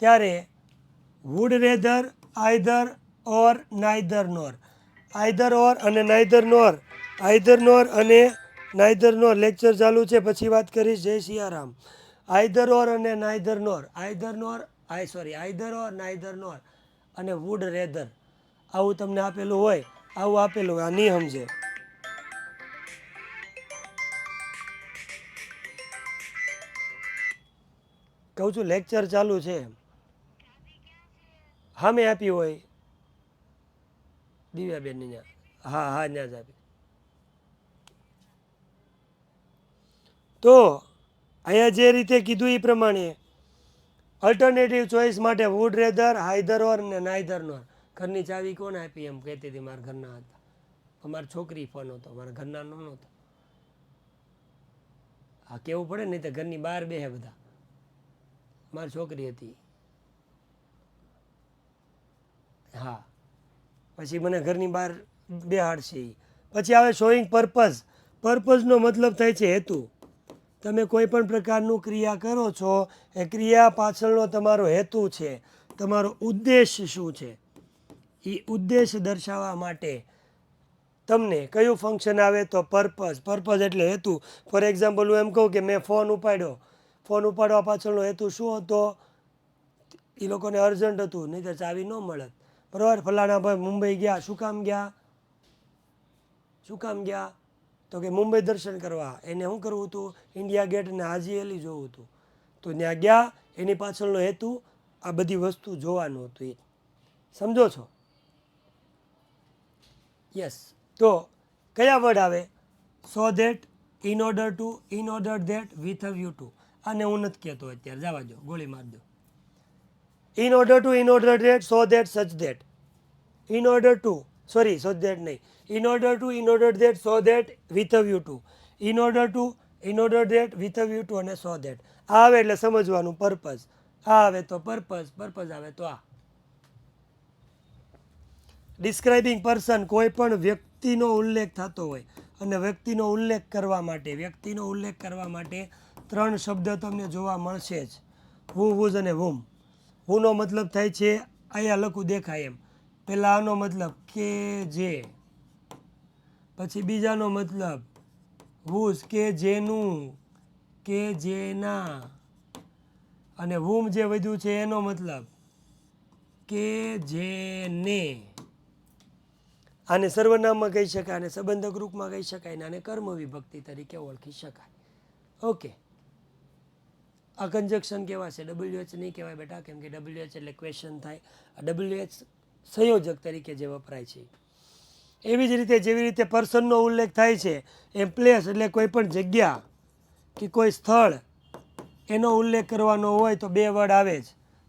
ત્યારે would rather, either or, neither nor. Either or અને નાઈધર નોર, આઈધર નોર અને નાઈધર નોર લેક્ચર ચાલુ છે, પછી વાત કરીશ. જય સિયારામ. આઈધર ઓર અને neither nor, either nor, either or, neither nor અને વુડ રેધર, આવું તમને આપેલું હોય, આવું આપેલું હોય, આ નહીં સમજે. કહું છું લેક્ચર ચાલુ છે, હા મેં આપી હોય દિવ્યાબેનની ત્યાં, હા હા ત્યાં જ આપી. તો અહીંયા જે રીતે કીધું એ પ્રમાણે અલ્ટરનેટિવ ચોઇસ માટે વુડ રેધર, હાઈધર ઓર ને નાઈધર નોર. ઘરની ચાવી કોને આપી એમ કહેતી હતી, મારા ઘરના હતા. અમારી છોકરી ફોન હતો, મારા ઘરના નહોતો. હા કેવું પડે નહીં તો ઘરની બહાર બેહે બધા. મારી છોકરી હતી. હા, પછી મને ઘરની બહાર બેહાડશે. પછી આવે શોઈંગ પર્પઝ. પર્પઝનો મતલબ થાય છે હેતુ. તમે કોઈ પણ પ્રકારનું ક્રિયા કરો છો, એ ક્રિયા પાછળનો તમારો હેતુ છે, તમારો ઉદ્દેશ શું છે, એ ઉદ્દેશ દર્શાવવા માટે તમને કયું ફંક્શન આવે તો પર્પઝ. પર્પઝ એટલે હેતુ. ફોર એક્ઝામ્પલ હું એમ કહું કે મેં ફોન ઉપાડ્યો, ફોન ઉપાડવા પાછળનો હેતુ શું હતો? એ લોકોને અર્જન્ટ હતું, નહીં તો ચાવી ન મળત. બરાબર, ફલાણા ભાઈ મુંબઈ ગયા, શું કામ ગયા? શું કામ ગયા? તો કે મુંબઈ દર્શન કરવા. એને શું કરવું હતું? ઇન્ડિયા ગેટ અને હાજી અલી જોવું હતું. તો ત્યાં ગયા, એની પાછળનો હેતુ આ બધી વસ્તુ જોવાનું હતું. એ સમજો છો? યસ. તો કયા વર્ડ આવે? So that, in order to, in order that, with a view two. આને હું નથી કહેતો અત્યારે, જવા દો, ગોળી માર દો. In order to, in order that, so that, such that. In order to, sorry, so that નહીં. In order to, in order that, so that, with a view to. In order to, in order that, with a view to અને so that. આ આવે એટલે સમજવાનું purpose. આ આવે તો purpose, purpose આવે તો આ. ડિસ્ક્રાઇબિંગ પર્સન, કોઈ પણ વ્યક્તિનો ઉલ્લેખ થતો હોય અને વ્યક્તિનો ઉલ્લેખ કરવા માટે 3 શબ્દ તમને જોવા મળશે જ. હુ, હુઝ અને હુમ. હુનો મતલબ થાય છે, અહીંયા લખું દેખાય એમ. પહેલા આનો મતલબ કે જે, પછી બીજાનો મતલબ હુઝ કે જેનું, કે જેના, અને હુમ જે વધ્યું છે એનો મતલબ કે જેને. આને સર્વનામમાં કહી શકાય, આને સંબંધક રૂપમાં કહી શકાય, અને આને કર્મ વિભક્તિ તરીકે ઓળખી શકાય. ઓકે. આ કન્જક્શન કેવા છે? WH નહીં કહેવાય બેટા, કેમ કે WH એટલે ક્વેશ્ચન થાય. આ WH સંયોજક તરીકે જે વપરાય છે. એવી જ રીતે જેવી રીતે પર્સનનો ઉલ્લેખ થાય છે એમ પ્લેસ એટલે કોઈ પણ જગ્યા કે કોઈ સ્થળ એનો ઉલ્લેખ કરવાનો હોય તો 2 વર્ડ આવે જ.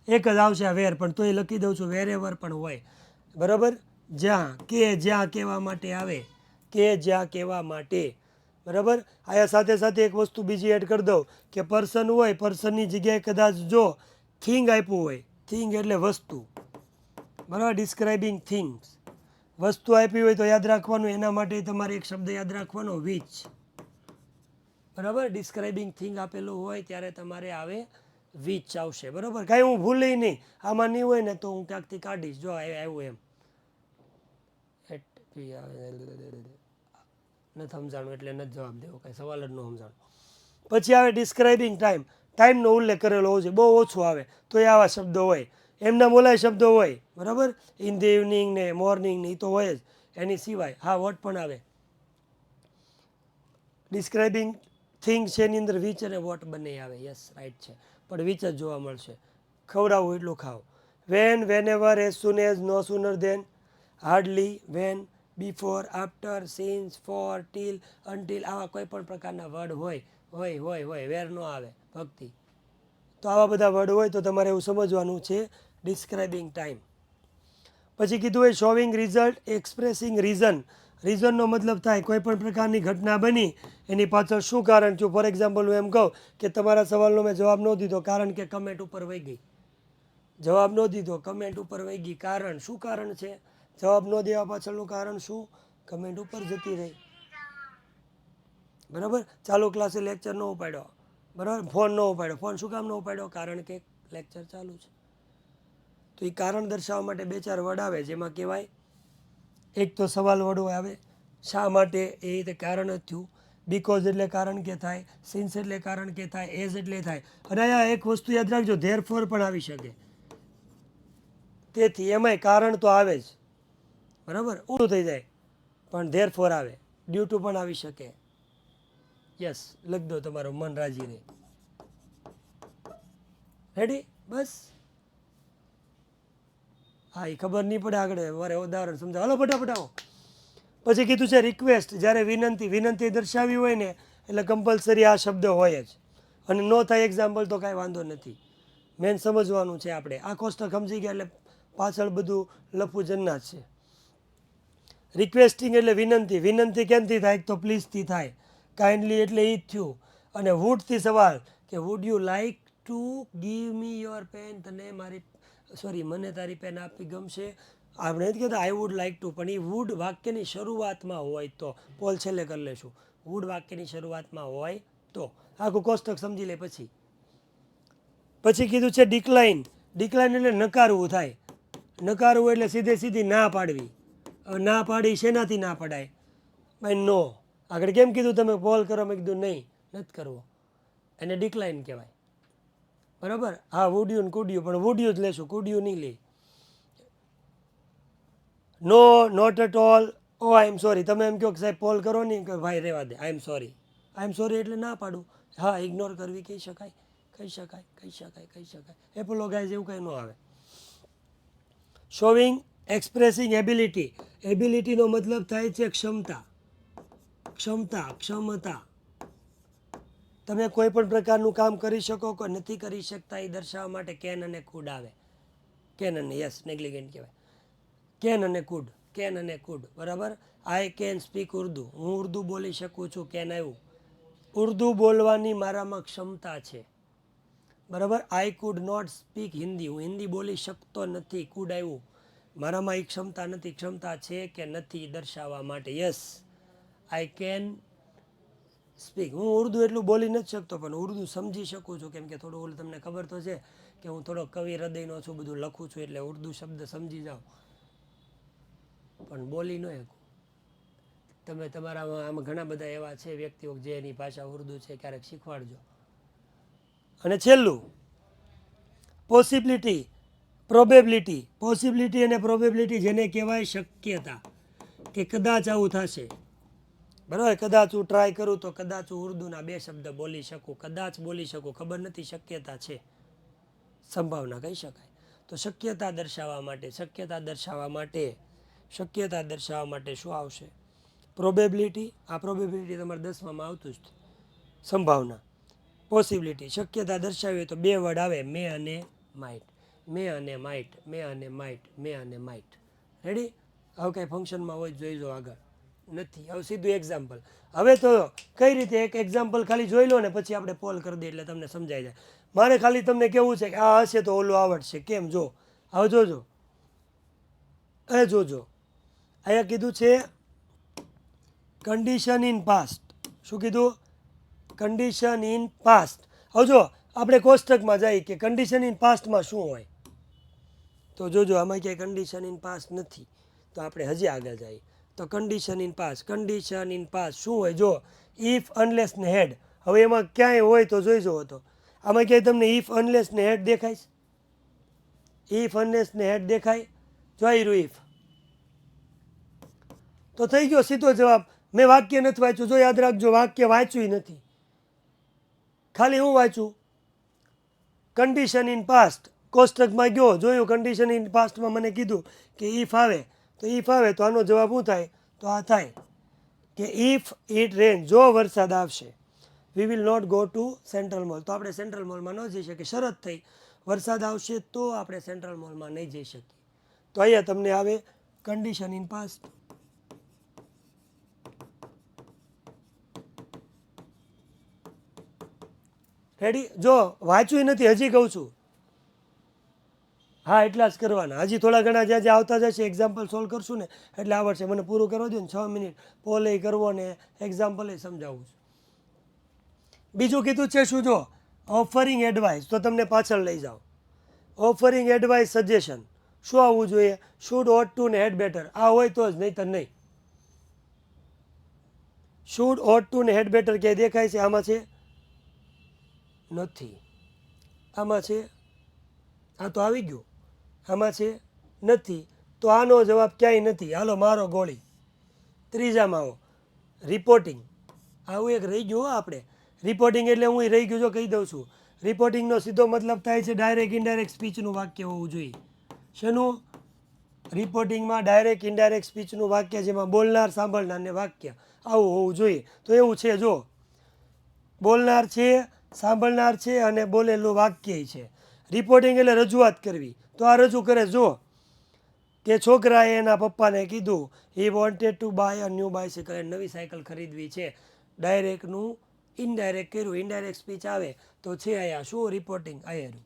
એક જ આવશે આ વેર, પણ તોય લખી દઉં છું, વેરેવર પણ હોય. બરાબર? જ્યાં, કે જ્યાં કહેવા માટે આવે, કે જ્યાં કહેવા માટે. બરાબર? આયા સાથે સાથે એક વસ્તુ બીજી એડ કરી દઉં કે પર્સન હોય, પર્સનની જગ્યાએ કદાચ જો થિંગ આપ્યું હોય, થિંગ એટલે વસ્તુ. બરાબર? Describing things. વસ્તુ આપી હોય તો યાદ રાખવાનું, એના માટે તમારે એક શબ્દ યાદ રાખવાનો, વિચ. બરાબર? ડિસ્ક્રાઇબિંગ થિંગ આપેલું હોય ત્યારે તમારે આવે વિચ આવશે. બરાબર? કાંઈ હું ભૂલી નહીં, આમાં નહીં હોય ને તો હું ક્યાંકથી કાઢીશ. જો આવ્યું એમ નથી સમજાણું એટલે નથી જવાબ દેવો, કાંઈ સવાલ જ ન સમજાણું. પછી આવે ડિસ્ક્રાઇબિંગ ટાઈમ. ટાઈમનો ઉલ્લેખ કરેલો હોય છે, બહુ ઓછો આવે તો એ આવા શબ્દો હોય. એમના બોલાય શબ્દો હોય. બરાબર? ઇન ધ ઇવનિંગ ને મોર્નિંગ ને એ તો હોય જ. એની સિવાય હા વોટ પણ આવે. ડિસ્ક્રાઇબિંગ થિંગ્સ છે એની અંદર વિચ અને વોટ બંને આવે. યસ, રાઈટ છે, પણ વિચ જ જોવા મળશે. ખવડાવવું એટલું ખાવ. When, whenever, as soon as, no sooner than, hardly, when, before, after, since, for, till, until. આવા કોઈ પણ પ્રકારના વર્ડ હોય. વેર નો આવે, ભક્તિ. તો આવા બધા વર્ડ હોય તો તમારે એવું સમજવાનું છે ડિસ્ક્રાઇબિંગ ટાઈમ. પછી કીધું હોય શોવિંગ રિઝલ્ટ, એક્સપ્રેસિંગ રીઝન. રીઝનનો મતલબ થાય કોઈ પણ પ્રકારની ઘટના બની એની પાછળ શું કારણ થયું. ફોર એક્ઝામ્પલ હું એમ કહું કે તમારા સવાલનો મેં જવાબ ન દીધો કારણ કે કમેન્ટ ઉપર વહી ગઈ. જવાબ ન દીધો, કમેન્ટ ઉપર વહી ગઈ. કારણ શું? કારણ છે જવાબ ન દેવા પાછળનું કારણ શું? કમેન્ટ ઉપર જતી રહી. બરાબર? ચાલુ ક્લાસે લેક્ચર ન ઉપાડ્યો. બરાબર? ફોન ન ઉપાડ્યો. ફોન શું કામ ન ઉપાડ્યો? કારણ કે લેક્ચર ચાલુ છે. તો એ કારણ દર્શાવવા માટે 2-4 વર્ડ આવે, જેમાં કહેવાય એક તો સવાલ વર્ડ આવે, શા માટે, એ રીતે કારણ જ થયું. બીકોઝ એટલે કારણ કે થાય, સિન્સ એટલે કારણ કે થાય, એઝ એટલે થાય. અને અહીંયા એક વસ્તુ યાદ રાખજો, ધેરફોર પણ આવી શકે. તેથી એમાંય કારણ તો આવે જ. બરાબર? ઊંધું થઈ જાય પણ ધેરફોર આવે. ડ્યુ ટુ પણ આવી શકે. યસ, લખ દો, તમારું મન રાજી રહે. રેડી? બસ હા, એ ખબર નહીં પડે આગળ મારે ઉદાહરણ સમજાવ. હાલો ફટાફટ આવો. પછી કીધું છે રિક્વેસ્ટ. જ્યારે વિનંતી દર્શાવી હોય ને એટલે કમ્પલસરી આ શબ્દ હોય જ. અને નો થાય એક્ઝામ્પલ તો કાંઈ વાંધો નથી. મેન સમજવાનું છે આપણે. આ કોષ્ટક સમજી ગયા એટલે પાછળ બધું લફું જન્નાત છે. રિક્વેસ્ટિંગ એટલે વિનંતી. વિનંતી કેમથી થાય? તો પ્લીઝથી થાય. કાઇન્ડલી એટલે એ જ થયું. અને વુડથી સવાલ કે would you like to give me your pen. મને તારી પેન આપવી ગમશે. આપણે નથી કહેતા આઈ વુડ લાઈક ટુ, પણ એ વુડ વાક્યની શરૂઆતમાં હોય તો. પોલ છેલ્લે કરી લેશું. વુડ વાક્યની શરૂઆતમાં હોય તો. આખું કોષ્ટક સમજી લે પછી. પછી કીધું છે ડિક્લાઇન. ડિક્લાઇન એટલે નકારવું થાય. નકારવું એટલે સીધી ના પાડવી. ના પાડી શેનાથી ના પડાય? ભાઈ નો. આગળ કેમ કીધું તમે પોલ કરો? મેં કીધું નહીં, નથી કરવો. એને ડિક્લાઇન કહેવાય. બરાબર? હા, વુડ્યુ ને કુડ્યુ, પણ વુડ્યુ જ લેશું, કુડ્યુ નહીં લે. No, not at all, oh I am sorry. તમે એમ કહો કે સાહેબ પોલ કરો નહીં કે ભાઈ રહેવા દે, આઈ એમ સોરી એટલે ના પાડું. હા, ઇગ્નોર કરવી કહી શકાય, કહી શકાય, કહી શકાય, કહી શકાય. એપોલોગાઇઝ એવું કંઈ ન આવે. Showing expressing ability. એબિલિટીનો મતલબ થાય છે ક્ષમતા, ક્ષમતા, ક્ષમતા. તમે કોઈ પણ પ્રકારનું કામ કરી શકો કે નથી કરી શકતા એ દર્શાવવા માટે કેન અને કુડ આવે. કેન અને યસ નેગ્લિગન્ટ કહેવાય. કેન અને કુડ, કેન અને કુડ, બરાબર. આઈ કેન સ્પીક ઉર્દુ, હું ઉર્દુ બોલી શકું છું, કેન આવ્યું. ઉર્દુ બોલવાની મારામાં ક્ષમતા છે, બરાબર. I could not speak Hindi, હું હિન્દી બોલી શકતો નથી, કુડ આવ્યું. મારામાં એ ક્ષમતા નથી, ક્ષમતા છે કે નથી દર્શાવવા માટે યસ. આઈ કેન સ્પીક, હું ઉર્દુ એટલું બોલી નથી શકતો પણ ઉર્દુ સમજી શકું છું, કેમ કે થોડું ઓલું તમને ખબર તો છે કે હું થોડો કવિ હૃદયનો છું, બધું લખું છું એટલે ઉર્દુ શબ્દ સમજી જાઓ પણ બોલી ન શકું. તમે તમારામાં આમાં ઘણા બધા એવા છે વ્યક્તિઓ જેની ભાષા ઉર્દુ છે, ક્યારેક શીખવાડજો. અને છેલ્લું પોસિબિલિટી, પ્રોબેબિલિટી. પોસિબિલિટી અને પ્રોબેબિલિટી જેને કહેવાય શક્યતા, કે કદાચ આવું થશે, બરાબર. કદાચ હું ટ્રાય કરું તો કદાચ હું ઉર્દુના 2 શબ્દ બોલી શકું, કદાચ બોલી શકું, ખબર નથી, શક્યતા છે, સંભાવના કહી શકાય. તો શક્યતા દર્શાવવા માટે, શક્યતા દર્શાવવા માટે, શક્યતા દર્શાવવા માટે શું આવશે? પ્રોબેબિલિટી. આ પ્રોબેબિલિટી તમારે 10માં આવતું જ, સંભાવના. પોસિબિલિટી, શક્યતા દર્શાવી હોય તો 2 વર્ડ આવે, મે અને માઇટ. મે અને માઇટ, મે અને માઇટ, મે અને માઇટ. રેડી? હવે કંઈ ફંક્શનમાં હોય જોઈ જો આગળ નથી. હવે સીધું એક્ઝામ્પલ. હવે તો કઈ રીતે એક એક્ઝામ્પલ ખાલી જોઈ લો ને પછી આપણે પોલ કરી દઈએ એટલે તમને સમજાઈ જાય. મારે ખાલી તમને કેવું છે કે આ હશે તો ઓલું આવડશે, કેમ જો. હવે જોજો, એ જોજો, અહીંયા કીધું છે કન્ડિશન ઇન પાસ્ટ. શું કીધું? Condition in past. હવે જો આપણે કોષ્ટકમાં જઈએ કે કન્ડિશન ઇન પાસ્ટમાં શું હોય, તો જોજો આમાં ક્યાંય કન્ડિશન ઇન પાસ્ટ નથી, તો આપણે હજી આગળ જઈએ. તો condition in past, condition in past શું હોય? જો ઇફ, અનલેસ ને હેડ. હવે એમાં ક્યાંય હોય તો જોઈ જવો. તો આમાં ક્યાંય તમને ઇફ, અનલેસ ને હેડ દેખાય? ઇફ, અનલેસ ને હેડ દેખાય? જોઈ રહ્યું ઇફ, તો થઈ ગયો સીધો જવાબ. મેં વાક્ય નથી વાંચ્યું, જો યાદ રાખજો વાક્ય વાંચ્યું નથી, ખાલી હું વાંચું કન્ડિશન ઇન પાસ્ટ. કોષ્ટકમાં ગયો જોયું કન્ડિશન ઇન પાસ્ટમાં મને કીધું કે ઇફ આવે, તો ઇફ આવે તો આનો જવાબ શું થાય? તો આ થાય કે ઇફ ઇટ રેન, જો વરસાદ આવશે, we will not go to central mall, તો આપણે સેન્ટ્રલ મોલમાં ન જઈ શકીએ. શરત થઈ વરસાદ આવશે તો આપણે સેન્ટ્રલ મોલમાં નહીં જઈ શકીએ. તો અહીંયા તમને આવે કન્ડિશન ઇન પાસ્ટ. રેડી? જો વાંચ્યું નથી હજી કહું છું, હા એટલા જ કરવાના. હજી થોડા ઘણા જ્યાં જ્યાં આવતા જશે એક્ઝામ્પલ સોલ્વ કરશું ને એટલે આવડશે. મને પૂરું કરવા દો ને 6 મિનિટ, પોલે કરવો ને એક્ઝામ્પલ સમજાવવું છે. બીજું કીધું છે શું? જો ઓફરિંગ એડવાઇસ, તો તમને પાછળ લઈ જાઓ. ઓફરિંગ એડવાઇસ, સજેશન, શું આવવું જોઈએ? શુડ, ઓટ ટુ ને હેડ બેટર. આ હોય તો જ, નહીંતર નહીં. શુડ, ઓટ ટુ ને હેડ બેટર ક્યાંય દેખાય છે? આમાં છે? નથી. આમાં છે? આ તો આવી ગયું. આમાં છે? નથી. તો આનો જવાબ ક્યાંય નથી. હાલો મારો ગોળી. ત્રીજામાં આવો રિપોર્ટિંગ. આવું એક રહી ગયું. આપણે રિપોર્ટિંગ એટલે હું રહી ગયું જો કહી દઉં છું. રિપોર્ટિંગનો સીધો મતલબ થાય છે ડાયરેક્ટ ઇનડાયરેક્ટ સ્પીચનું વાક્ય હોવું જોઈએ. શેનું? રિપોર્ટિંગમાં ડાયરેક્ટ ઇનડાયરેક્ટ સ્પીચનું વાક્ય જેમાં બોલનાર સાંભળનાર ને વાક્ય આવું હોવું જોઈએ. તો એવું છે, જો બોલનાર છે, સાંભળનાર છે અને બોલેલું વાક્ય છે. રિપોર્ટિંગ એટલે રજૂઆત કરવી. તો આ રજૂ કરે જો કે છોકરાએ એના પપ્પાને કીધું he wanted to buy a new bicycle, નવી સાયકલ ખરીદવી છે. ડાયરેક્ટનું ઇનડાયરેક્ટ કર્યું, ઇનડાયરેક્ટ સ્પીચ આવે તો છે અહીંયા શું? રિપોર્ટિંગ. અહીંયા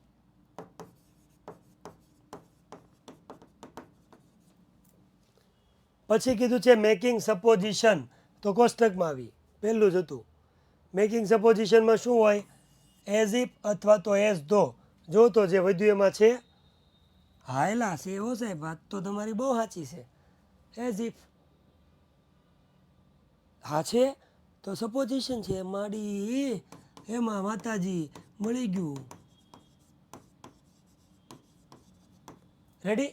પછી કીધું છે મેકિંગ સપોઝિશન, તો કોષ્ટકમાં આવી પહેલું જ હતું. મેકિંગ સપોઝિશનમાં શું હોય? એઝ ઇફ અથવા તો એઝ ધો. જો તો જે વધ્યું એમાં છે હાયલા છે એવો સાહેબ, વાત તો તમારી બહુ સાચી છે. એઝ ઇફ હા છે તો સપોઝિશન છે. માડી એમાં માતાજી મળી ગયું. રેડી?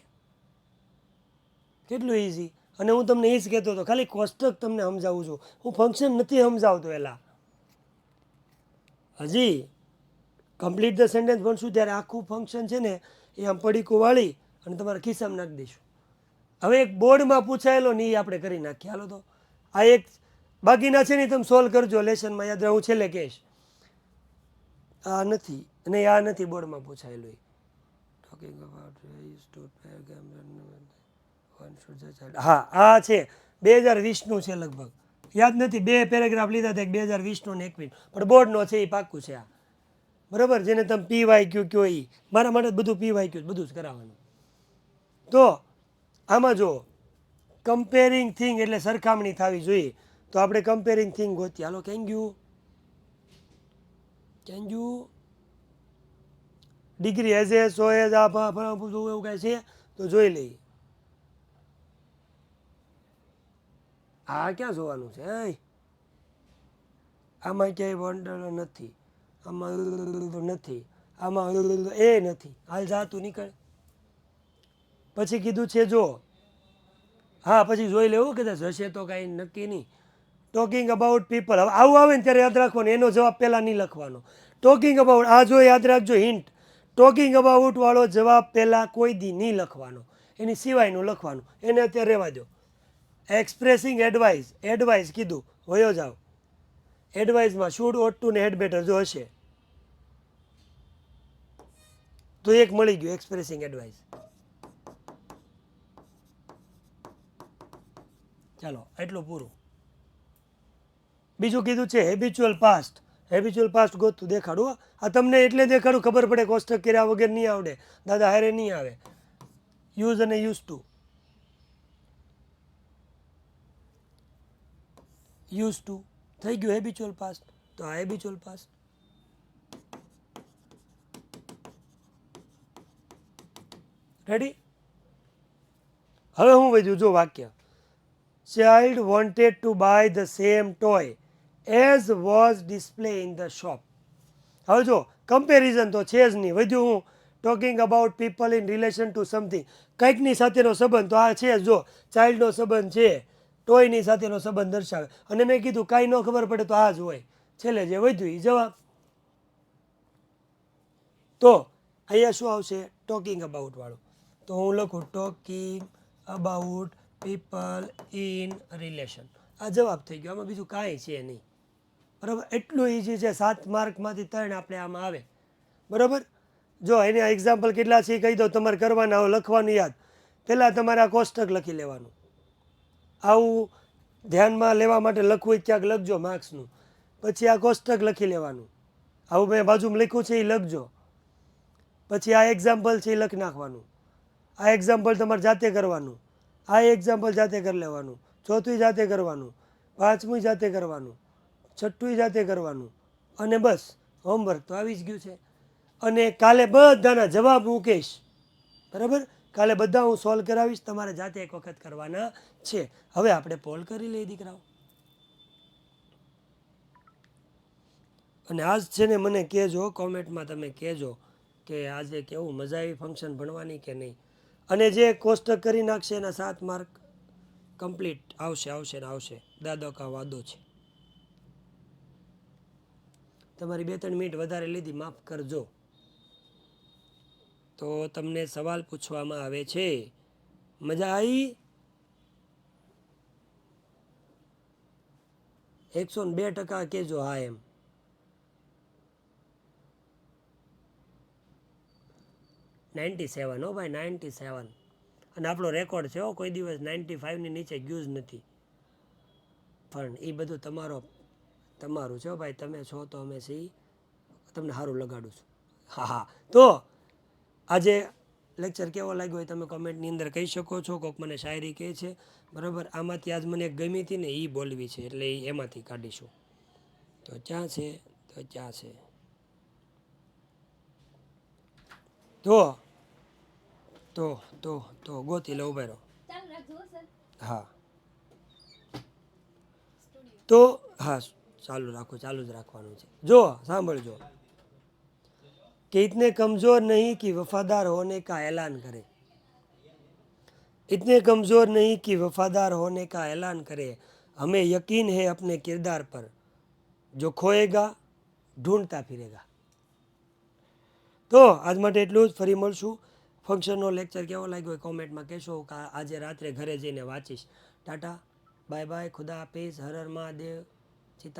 કેટલું ઇઝી. અને હું તમને એ જ કહેતો હતો, ખાલી કોષ્ટક તમને સમજાવું છું, હું ફંક્શન નથી સમજાવતો. એલા હજી કમ્પ્લીટ ધ સેન્ટેન્સ ભણશું ત્યારે આખું ફંક્શન છે ને એ આમ પડીકું વાળી અને તમારા ખિસ્સામાં નાખી દઈશું. હવે એક બોર્ડમાં પૂછાયેલો ને એ આપણે કરી નાખીએ. હાલો તો આ એક બાકીના છે ને તમે સોલ્વ કરજો લેસનમાં, યાદ રહે હું છેલ્લે કહીશ. આ નથી નહીં, આ નથી બોર્ડમાં પૂછાયેલું. હા આ છે 2020નું છે લગભગ, યાદ નથી. 2 પેરેગ્રાફ લીધા હતા, 2020નો ને 21, પણ બોર્ડનો છે એ પાક્કું છે આ, બરાબર. જેને તમે PYQ કહો એ મારા માટે બધું PYQ બધું જ કરાવવાનું. તો આમાં જો કમ્પેરિંગ થિંગ એટલે સરખામણી થવી જોઈએ, તો આપણે કમ્પેરિંગ થિંગ ગોતીએ. હાલો કેન યુ ડિગ્રી એઝ એ સો એઝ આ એવું કાંઈ છે તો જોઈ લઈએ. આ ક્યાં જોવાનું છે? આમાં ક્યાંય વંડર નથી, આમાં નથી, આમાં એ નથી. હાલ જાતું નીકળ. પછી કીધું છે જો, હા પછી જોઈ લેવું કદાચ હશે તો કાંઈ નક્કી નહીં. ટોકિંગ અબાઉટ પીપલ, હવે આવું આવે ને ત્યારે યાદ રાખવાનું, એનો જવાબ પહેલાં નહીં લખવાનો. ટોકિંગ અબાઉટ, આ જો યાદ રાખજો હિન્ટ, ટોકિંગ અબાઉટ વાળો જવાબ પહેલાં કોઈ દી નહીં લખવાનો, એની સિવાયનું લખવાનું, એને અત્યારે રહેવા દો. એક્સપ્રેસિંગ એડવાઇસ, એડવાઇસ કીધું વયો જાઓ. એડવાઇસમાં શુડ, ઓટ ટુ ને હેડ બેટર જો હશે તો એક મળી ગયું એક્સપ્રેસિંગ એડવાઇસ. ચાલો એટલું પૂરું. બીજું કીધું છે હેબિચ્યુઅલ પાસ્ટ. હેબિચ્યુઅલ પાસ્ટ ગોતું દેખાડું. આ તમને એટલે દેખાડું ખબર પડે, કોષ્ટક કર્યા વગર નહીં આવડે, દાદા હારે નહીં આવે. યુઝ અને યુઝ ટુ, યુઝ ટુ થઈ ગયું હેબિચ્યુઅલ પાસ્ટ. તો આ હેબિચ્યુઅલ પાસ્ટ. રેડી? હવે હું વધ્યું જો વાક્ય, child wanted to buy the same toy as was display in the shop. હવે જો કમ્પેરિઝન તો છે જ નહીં, વધ્યું હું talking about people in relation to something, કંઈકની સાથેનો સંબંધ, તો આ છે જો ચાઇલ્ડનો સંબંધ છે, ટોયની સાથેનો સંબંધ દર્શાવે. અને મેં કીધું કાંઈ ન ખબર પડે તો આ જ હોય, છેલ્લે જે વધ્યું એ જવાબ. તો અહીંયા શું આવશે? ટોકિંગ અબાઉટ વાળું. તો હું લખું talking about people in relation, આ જવાબ થઈ ગયો. આમાં બીજું કાંઈ છે નહીં, બરાબર. એટલું ઇઝી છે, 7 માર્કમાંથી 3 આપણે આમાં આવે, બરાબર. જો એને એક્ઝામ્પલ કેટલા છે એ કહી દો, તમારે કરવાના હોય, લખવાનું યાદ. પહેલાં તમારે આ કોષ્ટક લખી લેવાનું, આવું ધ્યાનમાં લેવા માટે લખવું હોય ક્યાંક લખજો માર્ક્સનું. પછી આ કોષ્ટક લખી લેવાનું, આવું મેં બાજુમાં લખ્યું છે એ લખજો. પછી આ એક્ઝામ્પલ છે એ લખી નાખવાનું, આ એક્ઝામ્પલ તમારે જાતે કરવાનું, આ એક્ઝામ્પલ જાતે કરી લેવાનું, ચોથું જાતે કરવાનું, પાંચમું જાતે કરવાનું, છઠ્ઠું જાતે કરવાનું, અને બસ હોમવર્ક તો આવી જ ગયું છે. અને કાલે બધાના જવાબ હું કહીશ, બરાબર. કાલે બધા હું સોલ્વ કરાવીશ, તમારે જાતે એક વખત કરવાના છે. હવે આપણે પોલ કરી લઈએ દીકરાઓ. અને આજ છે ને મને કહેજો કોમેન્ટમાં, તમે કહેજો કે આજે કેવું મજા આવી ફંક્શન ભણવાની કે નહીં. અને જે કોષ્ટક કરી નાખશે એના 7 માર્ક કમ્પ્લીટ આવશે, આવશે ને આવશે, દાદો કા વાદો છે. તમારી 2-3 મિનિટ વધારે લીધી, માફ કરજો. તો તમને સવાલ પૂછવામાં આવે છે, મજા આવી? 102% કહેજો હા એમ. 97 હો ભાઈ, 97. અને આપણો રેકોર્ડ છે હો, કોઈ દિવસ 95ની નીચે ગયું જ નથી. પણ એ બધું તમારું છે ભાઈ, તમે છો તો અમે છીએ, તમને સારું લગાડું છું. હા હા. તો આજે લેક્ચર કેવો લાગ્યો હોય તમે કોમેન્ટની અંદર કહી શકો છો. કોઈક મને શાયરી કહે છે, બરાબર. આમાંથી આજ મને એક ગમી હતી ને એ બોલવી છે, એટલે એમાંથી કાઢીશું. તો ક્યાં છે? તો ક્યાં છે? તો ગોતી લો, ઉભા રહો. હા તો હા ચાલુ રાખો, ચાલુ જ રાખવાનું છે. જો સાંભળજો, कि इतने कमज़ोर नहीं कि वफादार होने का ऐलान करें, इतने कमज़ोर नहीं कि वफादार होने का ऐलान करे, हमें यकीन है अपने किरदार पर, जो खोएगा ढूंढता फिरेगा. તો આજ માટે એટલું જ. ફરી મળશું. ફંક્શનનો લેક્ચર કેવો લાગ્યો એ કોમેન્ટમાં કહેશો. આજે રાત્રે ઘરે જઈને વાંચીશ. ટાટા બાય બાય, ખુદા હાફિઝ, હર હર મહાદેવ, સીતારામ.